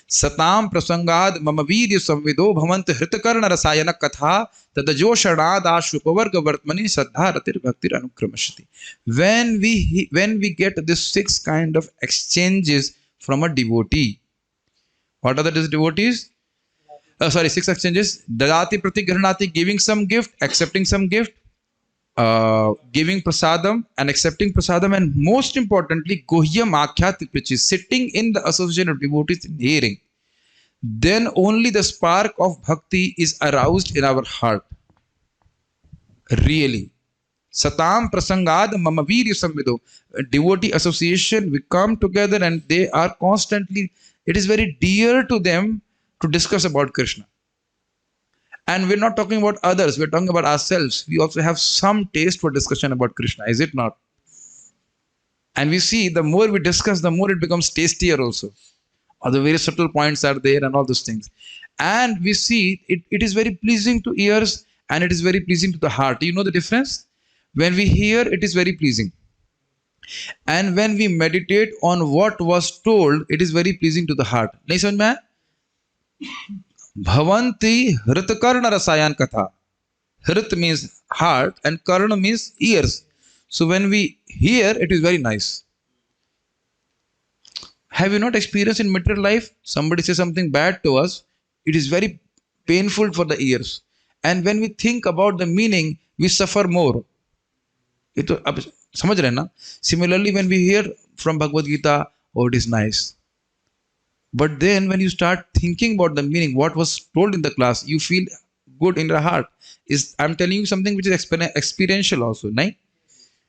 Satam prasangad mama virya samvido bhamant hritakarna rasayana katha tadajo sharad ashupavarga vartmani saddha ratir bhaktir anukramashati. When we get this 6 kind of exchanges from a devotee, what are the devotees? 6 exchanges. Dadati pratigranati, giving some gift, accepting some gift, giving prasadam and accepting prasadam, and most importantly, gohyam akhyati, which is sitting in the association of devotees in hearing. Then only the spark of bhakti is aroused in our heart. Really. Satam prasangad mama virya samvido. Devotee association, we come together and they are constantly, it is very dear to them to discuss about Krishna. And we're not talking about others, we're talking about ourselves. We also have some taste for discussion about Krishna, is it not? And we see the more we discuss, the more it becomes tastier also. Or the very subtle points are there and all those things. And we see it is very pleasing to ears and it is very pleasing to the heart. You know the difference? When we hear, it is very pleasing. And when we meditate on what was told, it is very pleasing to the heart. नहीं समझ में आया? Bhavanti hritkarna rasayan katha. Hrit means heart and karna means ears. So when we hear, it is very nice. Have you not experienced in material life? Somebody says something bad to us, it is very painful for the ears. And when we think about the meaning, we suffer more. ये तो अब समझ रहे हैं ना? Similarly, when we hear from Bhagavad Gita, oh, it is nice. But then when you start thinking about the meaning, what was told in the class, you feel good in your heart. I'm telling you something which is experiential also, right?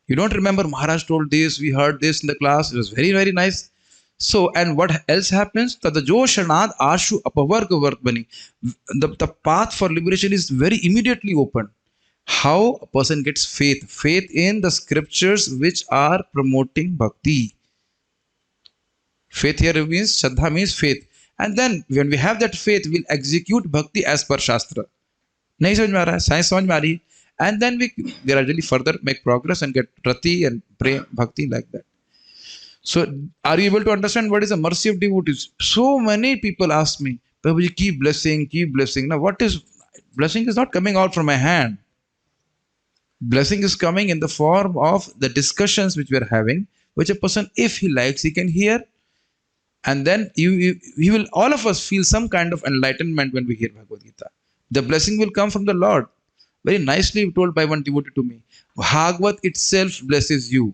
You don't remember Maharaj told this, we heard this in the class, it was very, very nice. So, and what else happens? Tadajo shanad ashu apavarga vartmani. The path for liberation is very immediately open. How a person gets faith? Faith in the scriptures which are promoting bhakti. Faith here means, Shraddha means faith. And then when we have that faith, we'll execute bhakti as per Shastra. नहीं समझ में आ रहा है? Science समझ में आ रही है? And then we gradually further make progress and get rati and pray bhakti like that. So, are you able to understand what is the mercy of devotees? So many people ask me, Prabhuji, keep blessing, keep blessing. Now, what is blessing? Is not coming out from my hand. Blessing is coming in the form of the discussions which we are having, which a person, if he likes, he can hear. And then he will, all of us feel some kind of enlightenment when we hear Bhagavad Gita. The blessing will come from the Lord. Very nicely told by one devotee to me, Bhagavad itself blesses you.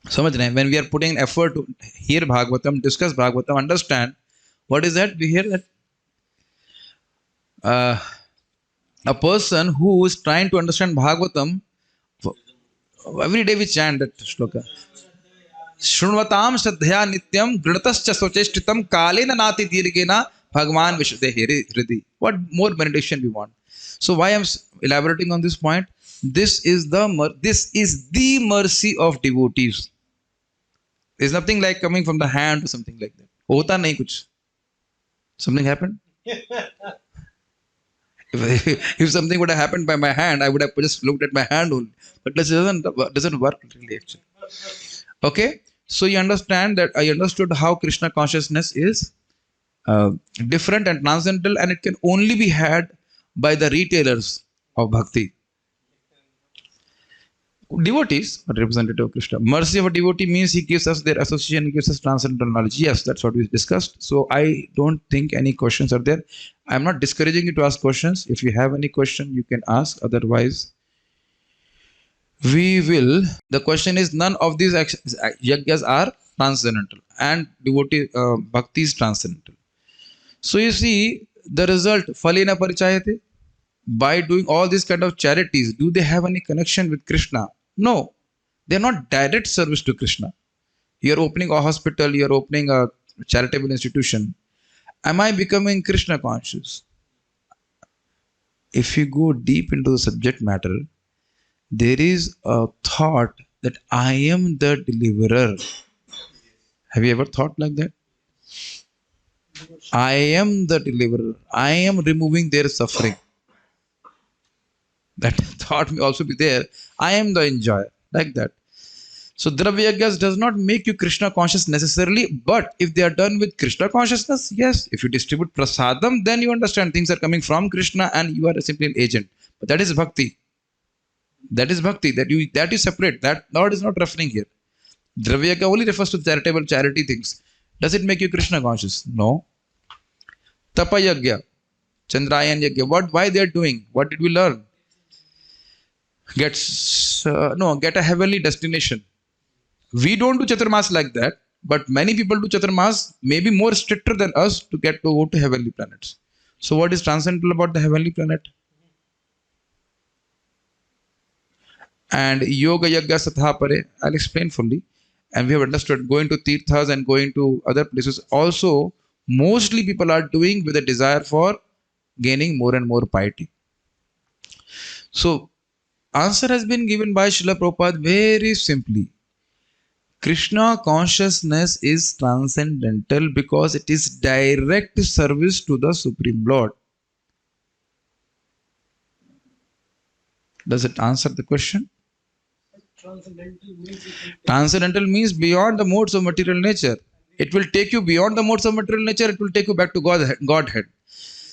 समझ रहे हैं? When we are putting effort to hear Bhagavatam, discuss Bhagavatam, understand what is that? We hear that a person who is trying to understand Bhagavatam, every day we chant that shloka. Shrunvatam shraddhaya nityam grinatascha socheshtitam kalena nati dirghena bhagwan vishudhe hridi. What more meditation we want? So why I'm elaborating on this point? This is the mercy of devotees. There's nothing like coming from the hand or something like that. Hota nahi kuch. Something happened? If something would have happened by my hand, I would have just looked at my hand only. But this doesn't work really actually. Okay? So you understand that I understood how Krishna consciousness is different and transcendental, and it can only be had by the retailers of bhakti. Devotees are representative of Krishna. Mercy of a devotee means he gives us their association, gives us transcendental knowledge. Yes, that's what we discussed. So I don't think any questions are there. I'm not discouraging you to ask questions. If you have any question, you can ask. Otherwise, we will. The question is, none of these yajnas are transcendental, and devotee bhakti is transcendental. So you see the result. Phalena parichayate. By doing all these kind of charities, do they have any connection with Krishna? No, they are not direct service to Krishna. You are opening a hospital, you are opening a charitable institution. Am I becoming Krishna conscious? If you go deep into the subject matter, there is a thought that I am the deliverer. Have you ever thought like that? I am the deliverer. I am removing their suffering. That thought may also be there. I am the enjoyer, like that. So Dravyagas does not make you Krishna conscious necessarily, but if they are done with Krishna consciousness, yes. If you distribute prasadam, then you understand things are coming from Krishna and you are simply an agent. But that is bhakti. That is bhakti. That you separate. That Lord is not referring here. Dravyaga only refers to charitable charity things. Does it make you Krishna conscious? No. Tapayagya, Chandrayan Yagya. Why they are doing? What did we learn? Get a heavenly destination. We don't do Chaturmas like that, but many people do Chaturmas, maybe more stricter than us, to go to heavenly planets. So what is transcendental about the heavenly planet? And Yoga Yagya Satha Pare, I'll explain fully. And we have understood going to Tirthas and going to other places also mostly people are doing with a desire for gaining more and more piety. So, answer has been given by Srila Prabhupada very simply. Krishna consciousness is transcendental because it is direct service to the Supreme Lord. Does it answer the question? Transcendental means beyond the modes of material nature. It will take you beyond the modes of material nature, it will take you back to Godhead.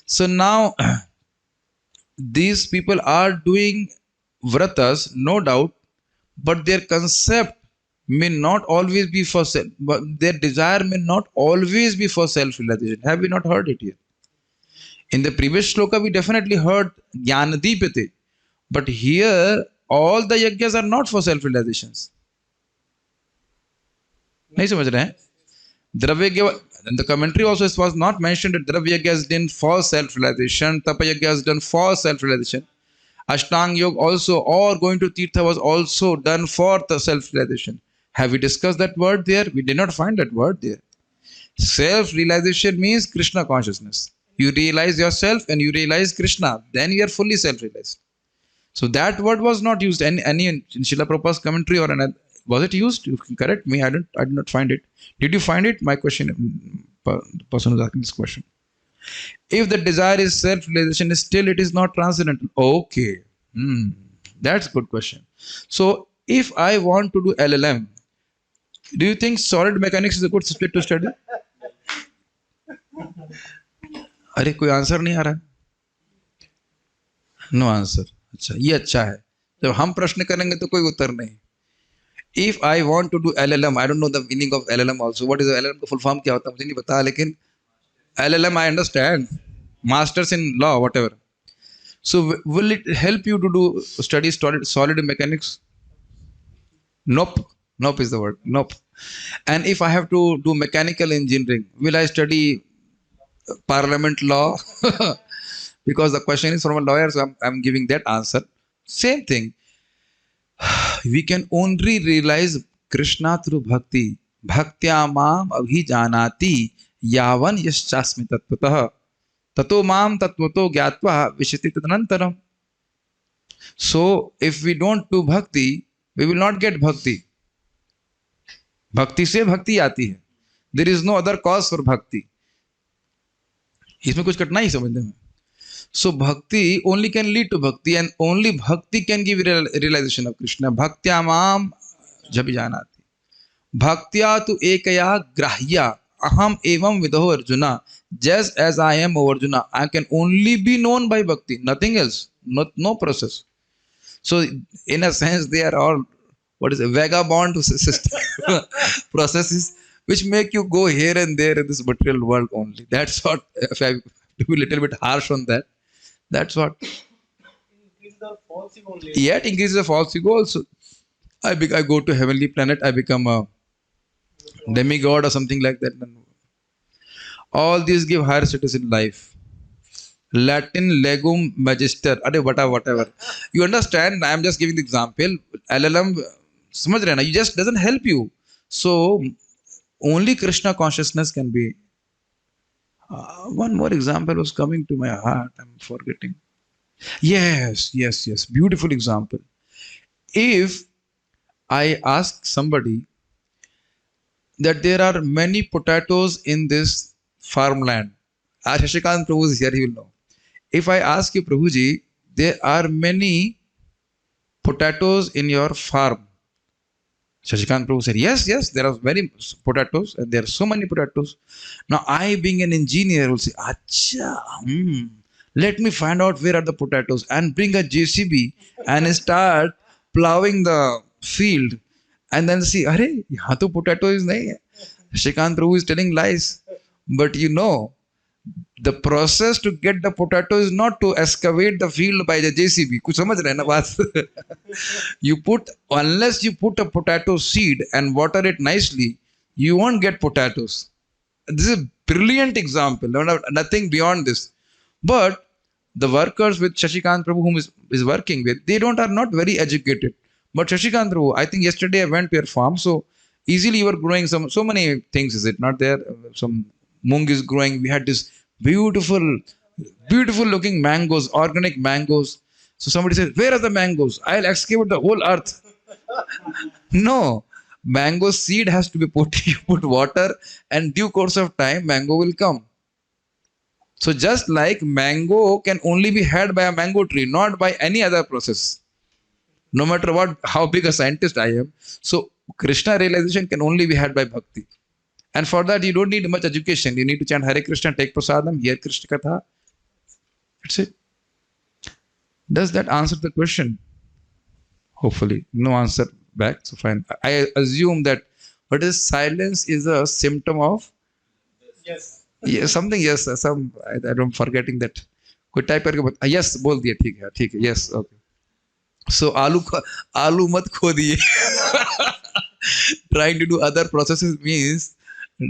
So now, these people are doing vratas, no doubt, but their concept may not always be for self, but their desire may not always be for self-realization. Have we not heard it here? In the previous shloka, we definitely heard Jnanadipate, but here all the yajnas are not for self-realizations. नहीं समझ रहे हैं? द्रव्य यज्ञ, and the commentary also was not mentioned that Dravya Yajna is done for self-realization, Tapa Yajna is done for self-realization. Ashtang Yoga also, or going to Tirtha was also done for the self-realization. Have we discussed that word there? We did not find that word there. Self-realization means Krishna consciousness. You realize yourself and you realize Krishna, then you are fully self-realized. So that word was not used any in Srila Prabhupada's commentary or another. Was it used? You can correct me. I did not find it. Did you find it? My question, the person who's asking this question. If the desire is self-realization, still it is not transcendental. Okay. That's a good question. So if I want to do LLM, do you think solid mechanics is a good subject to study? अरे कोई answer नहीं आ रहा है. No answer. अच्छा, ये अच्छा है. जब हम प्रश्न करेंगे तो कोई उत्तर नहीं. If I want to do LLM, I don't know the meaning of LLM also. What is the LLM का full form क्या होता है मुझे नहीं पता, लेकिन LLM I understand. Masters in law, whatever. So will it help you to do study solid mechanics? Nope. Nope is the word. Nope. And if I have to do mechanical engineering, will I study parliament law? Because the question is from a lawyer, so I'm giving that answer. Same thing. We can only realize Krishna through bhakti. Bhaktya mam abhijanati yavan yaschasmi tatvatah. Tato mam tatvato gyatva vishiti tadanantaram. So if we don't do bhakti, we will not get bhakti. Bhakti से भक्ति आती है. There is no other cause for bhakti. इसमें कुछ कठिनाई समझने में. So bhakti only can lead to bhakti, and only bhakti can give realization of Krishna. Bhaktya mam jabhijanati. Bhaktya tu ekaya grahya aham evam vidaho Arjuna. Just as I am, O Arjuna, I can only be known by bhakti, nothing else, no process. So in a sense, they are all, what is a vagabond system processes which make you go here and there in this material world only. That's what, if I to be a little bit harsh on that, that's what. Yet increases the false ego also. I go to heavenly planet, I become a demigod or something like that. All these give higher status in life. Latin legum magister, whatever. You understand? I am just giving the example. LLM, समझ रहे ना? You just doesn't help you. So only Krishna consciousness can be. One more example was coming to my heart. I'm forgetting. Yes. Beautiful example. If I ask somebody that there are many potatoes in this farmland, Shashikant Prabhu is here, he will know. If I ask you, Prabhuji, there are many potatoes in your farm. Shashikant Prabhu said, yes, there are many potatoes, and there are so many potatoes. Now, I, being an engineer, will say, Acha, let me find out where are the potatoes and bring a JCB and start plowing the field and then see, Arey, yahan to potatoes nahi hai. Shashikant Prabhu is telling lies. But you know, the process to get the potato is not to excavate the field by the JCB. कुछ समझ रहे हैं ना बात? Unless you put a potato seed and water it nicely, you won't get potatoes. This is a brilliant example. Nothing beyond this. But the workers with Shashikant Prabhu, whom is working with, they are not very educated. But Shashikant Prabhu, I think yesterday I went to your farm, so easily you were growing so many things. Is it not there? Some Mung is growing. We had this beautiful looking mangoes, organic mangoes. So somebody says, where are the mangoes? I'll excavate the whole earth. No, mango seed has to be put. You put water, and due course of time, mango will come. So just like mango can only be had by a mango tree, not by any other process. No matter what, how big a scientist I am. So Krishna realization can only be had by bhakti. And for that, you don't need much education. You need to chant Hare Krishna, take prasadam, hear Krishna Katha. That's it. Does that answer the question? Hopefully. No answer back. So fine. I assume that what is silence is a symptom of something. Yes, some I'm forgetting that. कोई type करके बता yes बोल दिया ठीक है yes okay so आलू मत खो दिए trying to do other processes means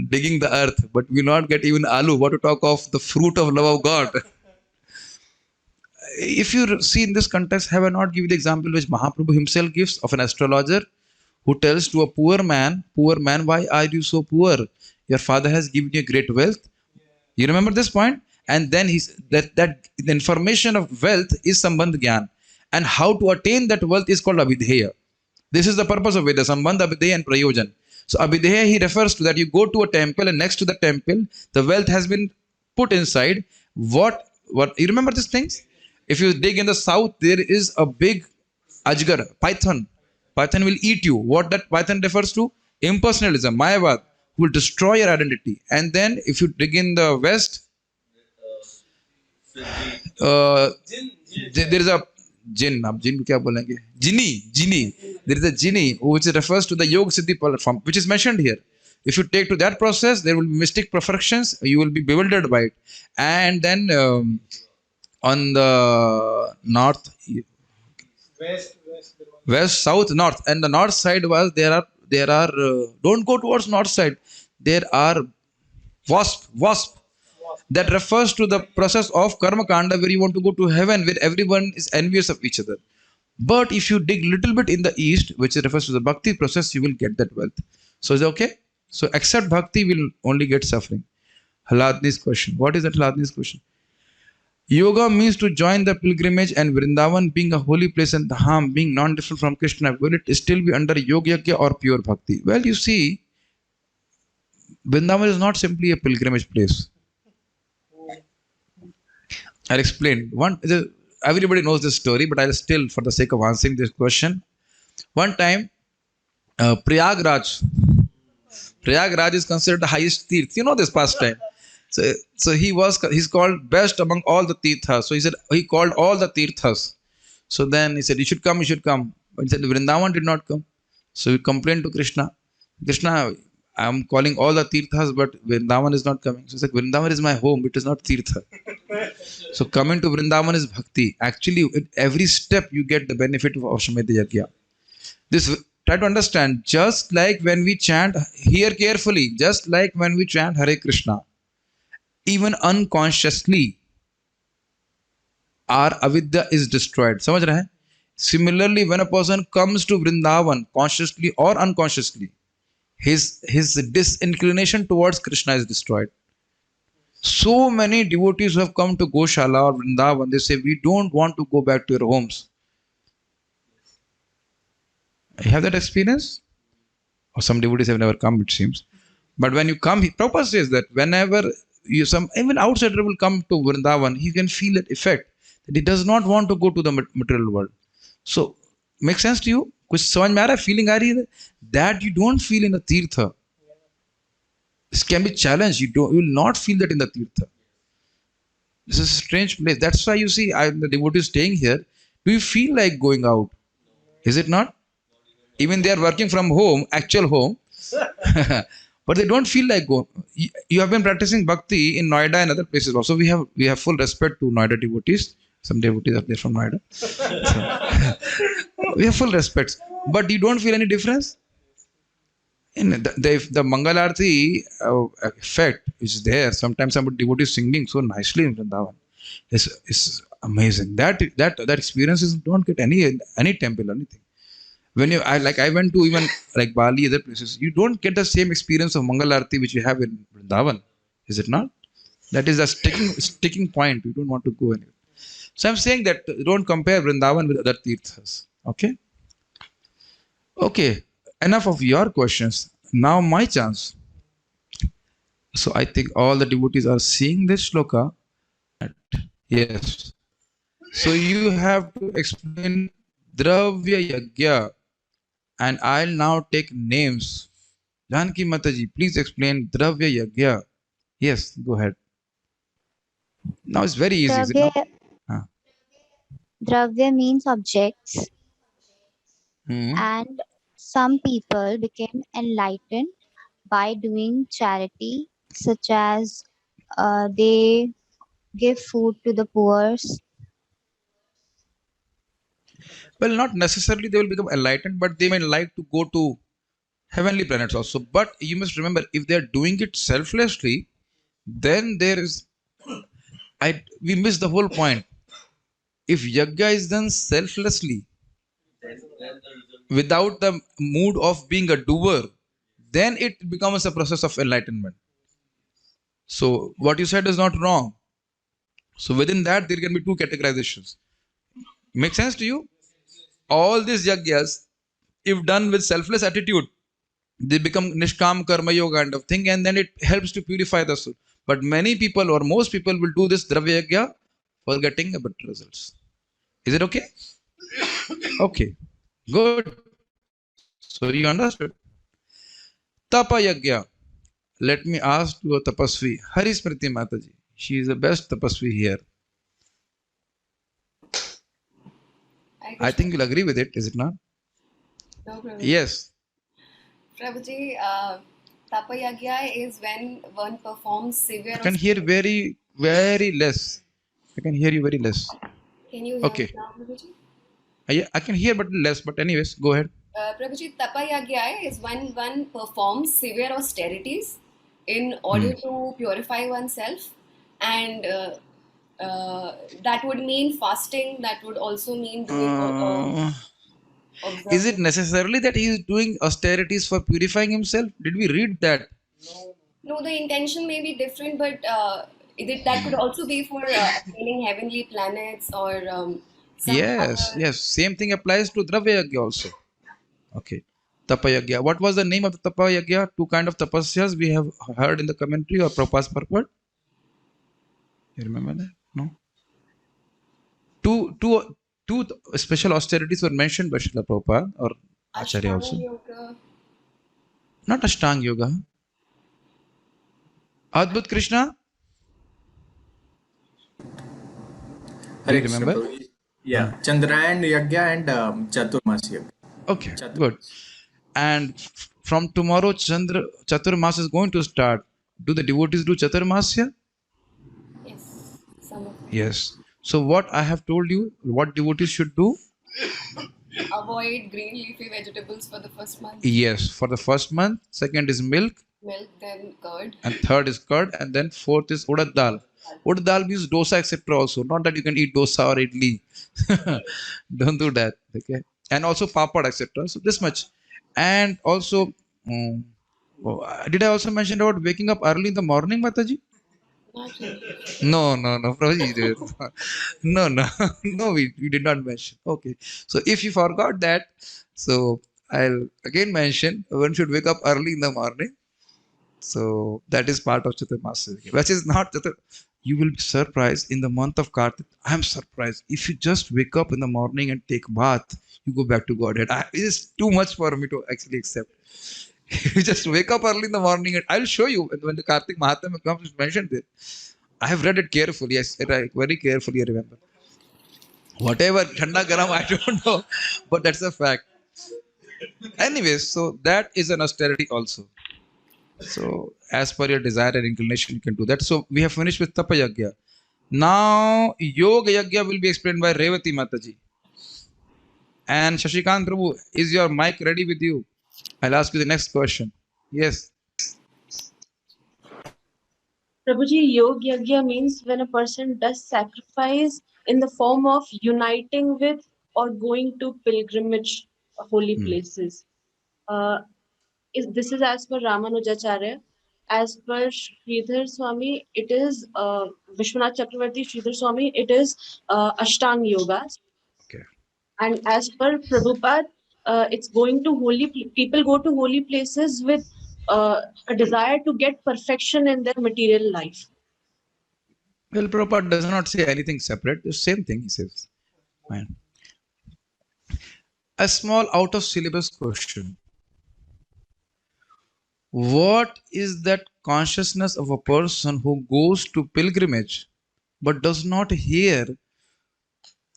digging the earth but we not get even aloo what to talk of the fruit of love of God. If you see in this context, have I not given the example which Mahaprabhu himself gives of an astrologer who tells to a poor man, why are you so poor? Your father has given you great wealth. You remember this point? And then that the information of wealth is Sambandh Gyan. And how to attain that wealth is called Abhidheya. This is the purpose of Veda, Sambandh, Abhidheya and Prayojan. So Abhidheya, he refers to that you go to a temple and next to the temple, the wealth has been put inside. What you remember these things? If you dig in the south, there is a big Ajgar, python. Python will eat you. What that python refers to? Impersonalism, Mayavad, who will destroy your identity. And then if you dig in the west, there is a jinn. Ab jinn kya bolenge? Genie. There is a genie which refers to the Yoga Siddhi platform, which is mentioned here. If you take to that process, there will be mystic perfections. You will be bewildered by it. And then on the north, west, south, north, and the north side was there are don't go towards north side. There are wasp. That refers to the process of karma kanda where you want to go to heaven, where everyone is envious of each other. But if you dig little bit in the east, which refers to the bhakti process, you will get that wealth. So is it okay? So accept bhakti will only get suffering. Haladni's question. What is that Haladni's question? Yoga means to join the pilgrimage, and Vrindavan being a holy place and Dham being non-different from Krishna, will it still be under Yoga Yajna or pure bhakti? Well, you see, Vrindavan is not simply a pilgrimage place. I'll explain. Everybody knows this story, but I'll still, for the sake of answering this question. One time, Prayagraj is considered the highest tirth. You know this pastime. So he's called best among all the tirthas. So he called all the tirthas. So then he said, you should come. But he said, Vrindavan did not come. So he complained to Krishna. Krishna, I'm calling all the tirthas, but Vrindavan is not coming. So he said, Vrindavan is my home. It is not tirtha. So coming to Vrindavan is bhakti. Actually, at every step you get the benefit of Ashwamedha Yajna. Try to understand. Just like when we chant, hear carefully, just like when we chant Hare Krishna, even unconsciously, our avidya is destroyed. Samajh rahe? Similarly, when a person comes to Vrindavan, consciously or unconsciously, his disinclination towards Krishna is destroyed. So many devotees who have come to Goshala or Vrindavan, they say, we don't want to go back to your homes. You have that experience? Or some devotees have never come, it seems. But when you come, Prabhupada says that whenever even outsider will come to Vrindavan, he can feel that effect, that he does not want to go to the material world. So, makes sense to you? कुछ समझ में आ रहा है? Feeling आ रही है? That you don't feel in the tirtha. This can be challenged. You will not feel that in the tirtha. This is a strange place. That's why you see, the devotees staying here. Do you feel like going out? Is it not? Even they are working from home, actual home, but they don't feel like going. You have been practicing bhakti in Noida and other places also. We have full respect to Noida devotees. Some devotees are there from Noida. So, we have full respect. But you don't feel any difference? In the Mangal Arati effect is there. Sometimes some devotees singing so nicely in Vrindavan. It's amazing. That experiences don't get any temple or anything. When I went to even like Bali, other places, you don't get the same experience of Mangal Arati which you have in Vrindavan. Is it not? That is a sticking point. We don't want to go anywhere. So I'm saying that don't compare Vrindavan with other tirthas. Okay? Okay. Enough of your questions. Now my chance. So I think all the devotees are seeing this shloka. Yes. So you have to explain Dravya Yagya, and I'll now take names. Janki Mataji, please explain Dravya Yagya. Yes, go ahead. Now it's very easy, is it
Dravya,
not? Ah.
Dravya means objects,
Hmm.
and some people became enlightened by doing charity, such as they give food to the poor.
Well, not necessarily they will become enlightened, but they may like to go to heavenly planets also. But you must remember, if they are doing it selflessly, then there is we miss the whole point. If yajna is done selflessly, without the mood of being a doer, then it becomes a process of enlightenment. So what you said is not wrong. So within that, there can be two categorizations. Make sense to you? All these yajnas, if done with selfless attitude, they become nishkam karma yoga kind of thing, and then it helps to purify the soul. But many people or most people will do this dravya yajna for getting a better results. Is it okay? Okay, good. So you understood. Tapa yajna. Let me ask to a tapasvi, Hari Smriti Mataji. She is the best tapasvi here. I think you'll agree with it, is it not?
No, Prabhuji.
Yes.
Prabhuji, Tapa Yagya is when one performs severe.
I can hear very, very less. I can hear you very less.
Can you hear
Okay.
me now, Prabhuji?
I can hear but less. But anyways, go ahead.
Prabhuji, Tapa Yagya is when one performs severe austerities in order to purify oneself, and that would mean fasting. That would also mean doing
Is it
observing.
necessarily that he is doing austerities for purifying himself? Did we read that?
No, the intention may be different, but that could also be for attaining heavenly planets or some
Yes,
other.
yes. Same thing applies to Dravya Yagya also. Okay. Tapa Yagya. What was the name of the Tapa Yagya? Two kind of tapasyas we have heard in the commentary or Prabhupada's purport. You remember that? No? Two special austerities were mentioned by Srila Prabhupada or Acharya also.
Ashtanga Yoga.
Not Ashtang Yoga. Adbhut Krishna? Do you remember?
Prabhuji. Yeah, Chandrayaan Yagya and Chaturmas Yagya.
Okay, good. And from tomorrow, Chaturmas is going to start. Do the devotees do Chaturmasya?
Yes, some of them.
Yes. So what I have told you, what devotees should do?
Avoid green leafy vegetables for the first month.
Yes, for the first month. Second is milk,
Milk, then curd.
and third is curd, and then fourth is urad dal. Urad dal means dosa, etc. Also, not that you can eat dosa or idli. Don't do that. Okay, and also papad, etc. So this much, and also, did I also mention about waking up early in the morning, Mataji?
Not really.
No, Prabhuji. No, no, we did not mention. Okay, so if you forgot that, so I'll again mention one should wake up early in the morning. So that is part of Chaturmasya, which is not Chatur. You will be surprised in the month of Kartik. I am surprised if you just wake up in the morning and take bath, you go back to Godhead. It is too much for me to actually accept. You just wake up early in the morning, and I'll show you when the Kartik Mahatma comes. It's mentioned there. I have read it carefully. I very carefully. I remember. Whatever Thanda Garam, I don't know, but that's a fact. Anyways, so that is an austerity also. So as per your desire and inclination, you can do that. So we have finished with Tapa Yagya. Now Yoga Yagya will be explained by Revati Mataji. And Shashikant Prabhu, is your mic ready with you? I'll ask you the next question. Yes.
Prabhuji, Yog Yagya means when a person does sacrifice in the form of uniting with or going to pilgrimage holy places. This is as per Ramanujacharya. As per Sridhar Swami, it is Vishwanath Chakravarti Sridhar Swami, it is Ashtang Yoga.
Okay.
And as per Prabhupada, it's going to people go to holy places with a desire to get perfection in their material life.
Well, Prabhupada does not say anything separate. The same thing he says. Fine. A small out of syllabus question. What is that consciousness of a person who goes to pilgrimage but does not hear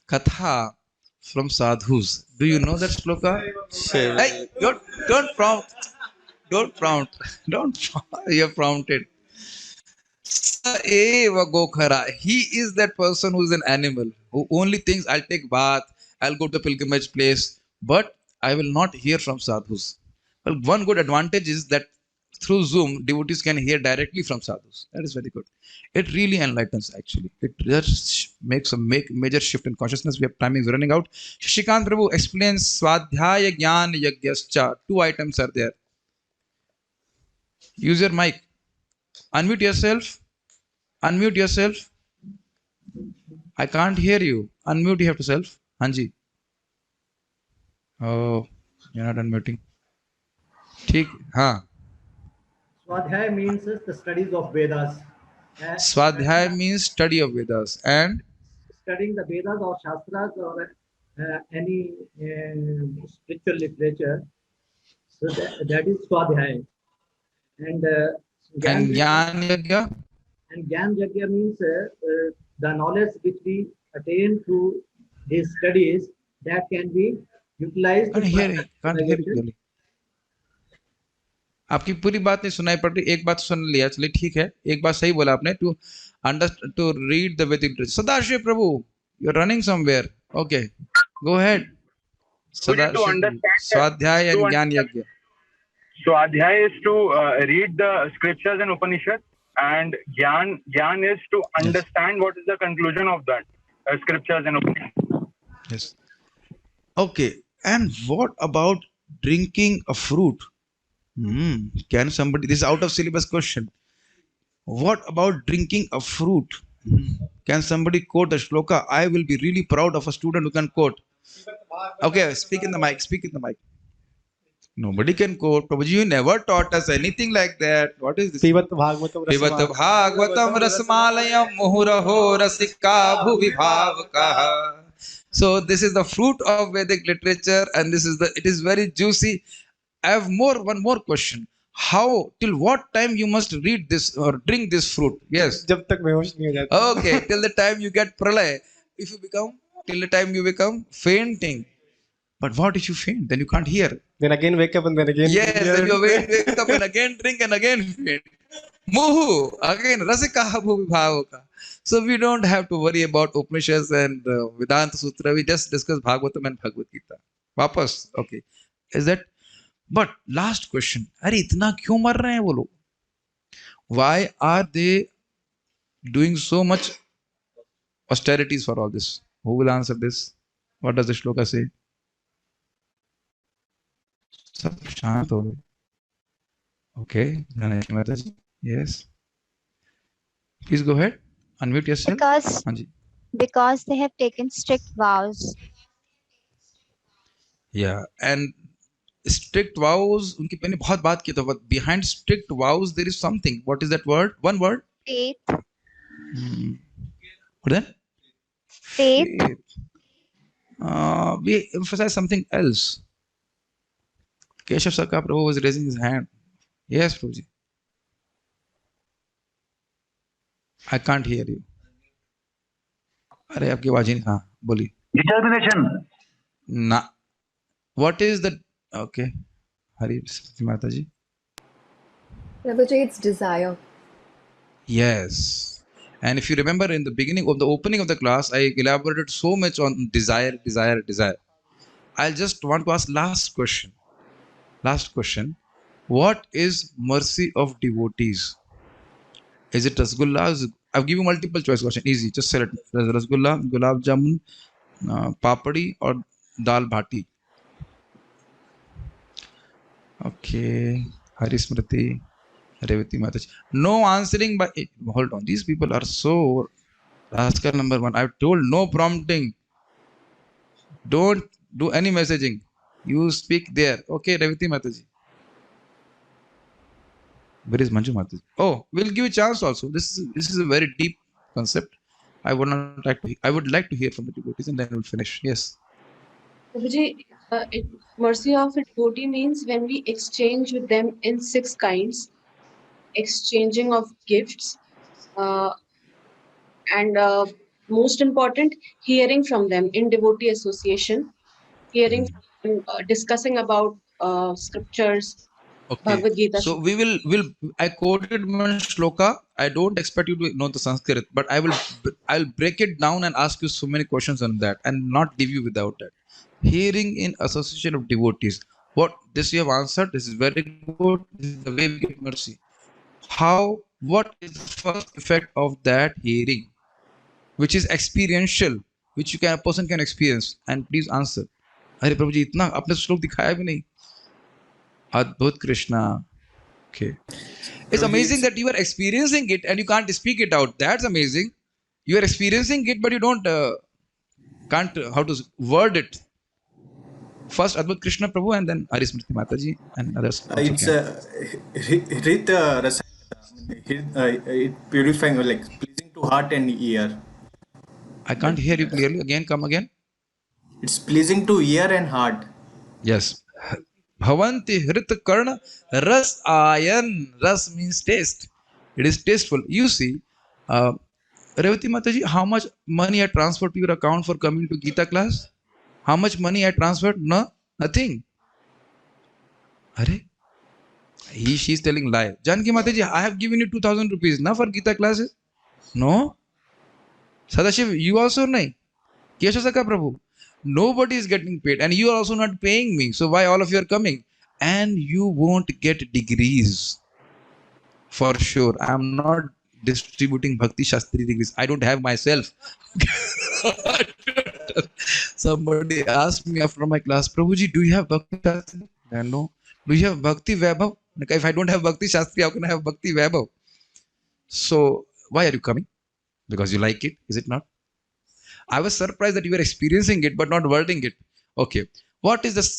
katha from sadhus? Do you know that shloka? Hey, don't prompt. Don't prompt. Don't prompt. You're prompted. Sa eva gokhara. He is that person who is an animal who only thinks I'll take bath, I'll go to pilgrimage place, but I will not hear from sadhus. Well, one good advantage is that through Zoom, devotees can hear directly from sadhus. That is very good. It really enlightens actually. It just makes a major shift in consciousness. We have timing is running out. Shishikant Prabhu explains Swadhyaya Gyan Yagyascha. Two items are there. Use your mic. Unmute yourself. Unmute yourself. I can't hear you. Unmute yourself. Hanji. Oh, you're not unmuting. ठीक हाँ.
Swadhyaya means the studies of Vedas.
Swadhyaya means study of Vedas and
Studying the Vedas or Shastras or any spiritual literature. So that is Swadhyaya. And
Gyan Yagya.
And Gyan Yagya means the knowledge which we attain through these studies that can be utilized.
Can't hear you clearly. आपकी पूरी बात नहीं सुनाई पड़ रही. एक बात सुन लिया. चलिए ठीक है. एक बात सही बोला आपने. To read the Vedic literature. Sadashiv Prabhu, you're running somewhere. Okay, go ahead. Sadashiv, Swadhyaya and Gyan Yagya.
Swadhyaya is to read the scriptures and Upanishad, and Gyan is to understand what is the conclusion of that scriptures and Upanishad.
Yes. Okay. And what about drinking a fruit? Can somebody? This is out of syllabus question. What about drinking a fruit? Can somebody quote a shloka? I will be really proud of a student who can quote. Okay, speak in the mic. Speak in the mic. Nobody can quote. Prabhuji, you never taught us anything like that. What is this?
Pibat Bhagavatam
Rasmalayam Muhuraho Rasika Bhuvibhavakaha. So this is the fruit of Vedic literature, and it is very juicy. I have one more question. How, till what time you must read this or drink this fruit? Yes.
जब तक बेहोश नहीं हो जाता.
Okay, till the time you get pralay. Till the time you become fainting. But what if you faint? Then you can't hear.
Then again wake up and then again.
Yes, then you wake up and again drink and again faint. Muhu, again rasikaha bhuvibhavaka. So we don't have to worry about Upanishads and Vedanta Sutra. We just discuss Bhagavatam and Bhagavad Gita. Vapas, okay. Is that? But last question. अरे इतना क्यों मर रहे हैं वो लोग? Why are they doing so much austerities for all this? Who will answer this? What does the shloka say? सब शांत हो गए. Okay, Ganesh Mataji. Yes. Please go ahead. Unmute yourself.
Because they have taken strict vows.
Yeah, and strict vows, उनकी मैंने बहुत बात की था. But behind strict vows, there is something. What is that word? One word?
Faith.
What then?
Faith.
We emphasize something else. Keshav Sarkar Prabhu was raising his hand. Yes, Prabhuji. I can't hear you. अरे आपकी आवाज ही नहीं. हाँ बोलिए.
Determination.
ना. What is the okay? Hari Mata ji.
Prabhuji, it's desire.
Yes. And if you remember in the beginning of the opening of the class, I elaborated so much on desire. I'll just want to ask last question. What is mercy of devotees? Is it Rasgulla? I'll give you multiple choice question. Easy. Just select Rasgulla, Gulab Jamun, Papadi or Dal Bhati. Okay. Hari Smriti, Revati Mataji. No answering by. Hold on. These people are so. Rascal number one. I've told no prompting. Don't do any messaging. You speak there. Okay, Revati Mataji. Where is Manju Mataji? Oh, we'll give a chance also. This is a very deep concept. I would like to hear from the devotees and then we'll finish. Yes.
Prabhuji, mercy of a devotee means when we exchange with them in 6 kinds, exchanging of gifts, and most important, hearing from them in devotee association, hearing from them, discussing about scriptures,
Okay.
Bhagavad Gita.
So will I quoted one shloka. I don't expect you to know the Sanskrit, but I'll break it down and ask you so many questions on that and not leave you without that. Hearing in association of devotees. What this you have answered. This is very good. This is the way we get mercy. What is the first effect of that hearing, which is experiential, which a person can experience? And please answer. अरे प्रभु जी इतना आपने श्लोक दिखाया भी नहीं. Adbhut Krishna. Okay. It's amazing that you are experiencing it and you can't speak it out. That's amazing. You are experiencing it, but you can't how to word it. First Adbhut Krishna Prabhu and then Arismriti Mataji and others.
It's Hrit Rasa, it purifying, like pleasing to heart and ear.
I can't hear you clearly. Again, come again.
It's pleasing to ear and heart.
Yes. Bhavanti Hrit Karna Ras Ayan. Ras means taste. It is tasteful. You see, Revati Mataji, how much money I transferred to your account for coming to Gita class? How much money I transferred? No, nothing. Are? She is telling lie. Janki Mataji, I have given you 2,000 rupees na for Gita classes? No. Sadashiv, you also nahi. Keshasaka Prabhu. Nobody is getting paid and you are also not paying me. So why all of you are coming? And you won't get degrees. For sure. I am not distributing Bhakti Shastri degrees. I don't have myself. Somebody asked me after my class, Prabhuji, do you have Bhakti Shastri? No. Do you have Bhakti Vaibhav? If I don't have Bhakti Shastri, how can I have Bhakti Vaibhav? So why are you coming? Because you like it, is it not? I was surprised that you were experiencing it but not wording it. Okay. This is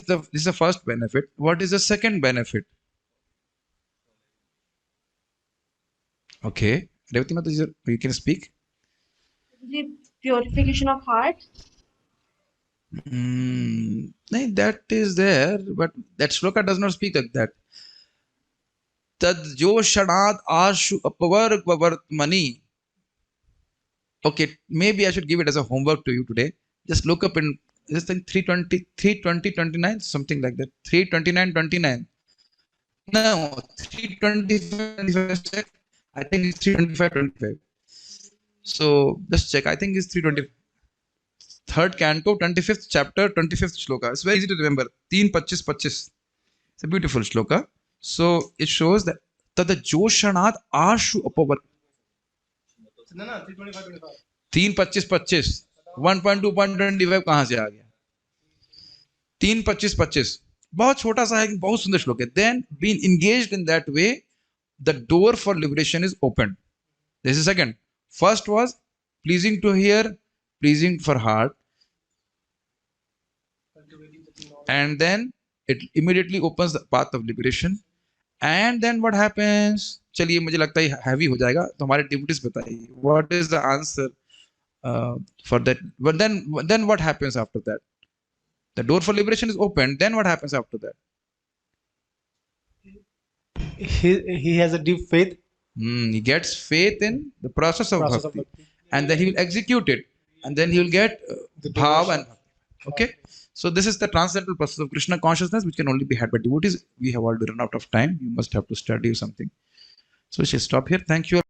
the first benefit. What is the second benefit? Okay. Revati Mataji, you can speak.
The purification of heart.
That is there, but that shloka does not speak like that. Tad joshanad ashu apavarg vavartmani. Okay, maybe I should give it as a homework to you today. Just look up in this thing 320, something like that. 329.29. No, 325. I think it's 325.25. So just check. I think it's 320. Third canto, 25th chapter, 25th shloka. It's very easy to remember. 3:25. It's a beautiful shloka. So it shows that tada joshanad ashu apavat. 3:25. 1.2.25 कहाँ से आ गया? 3:25. बहुत छोटा सा है, बहुत सुंदर श्लोक है. Then being engaged in that way, the door for liberation is opened. This is second. First was pleasing to hear, pleasing for heart, and then it immediately opens the path of liberation. And then what happens? चलिए मुझे लगता है heavy हो जाएगा, तो हमारे devotees बताइए what is the answer for that. But then what happens after that? The door for liberation is open. Then what happens after that?
He has a deep faith.
He gets faith in the process of bhakti, and then he will execute it, and then he will get bhav and bhakti. Okay. So this is the transcendental process of Krishna consciousness, which can only be had by devotees. We have already run out of time. You must have to study or something. So we shall stop here. Thank you all.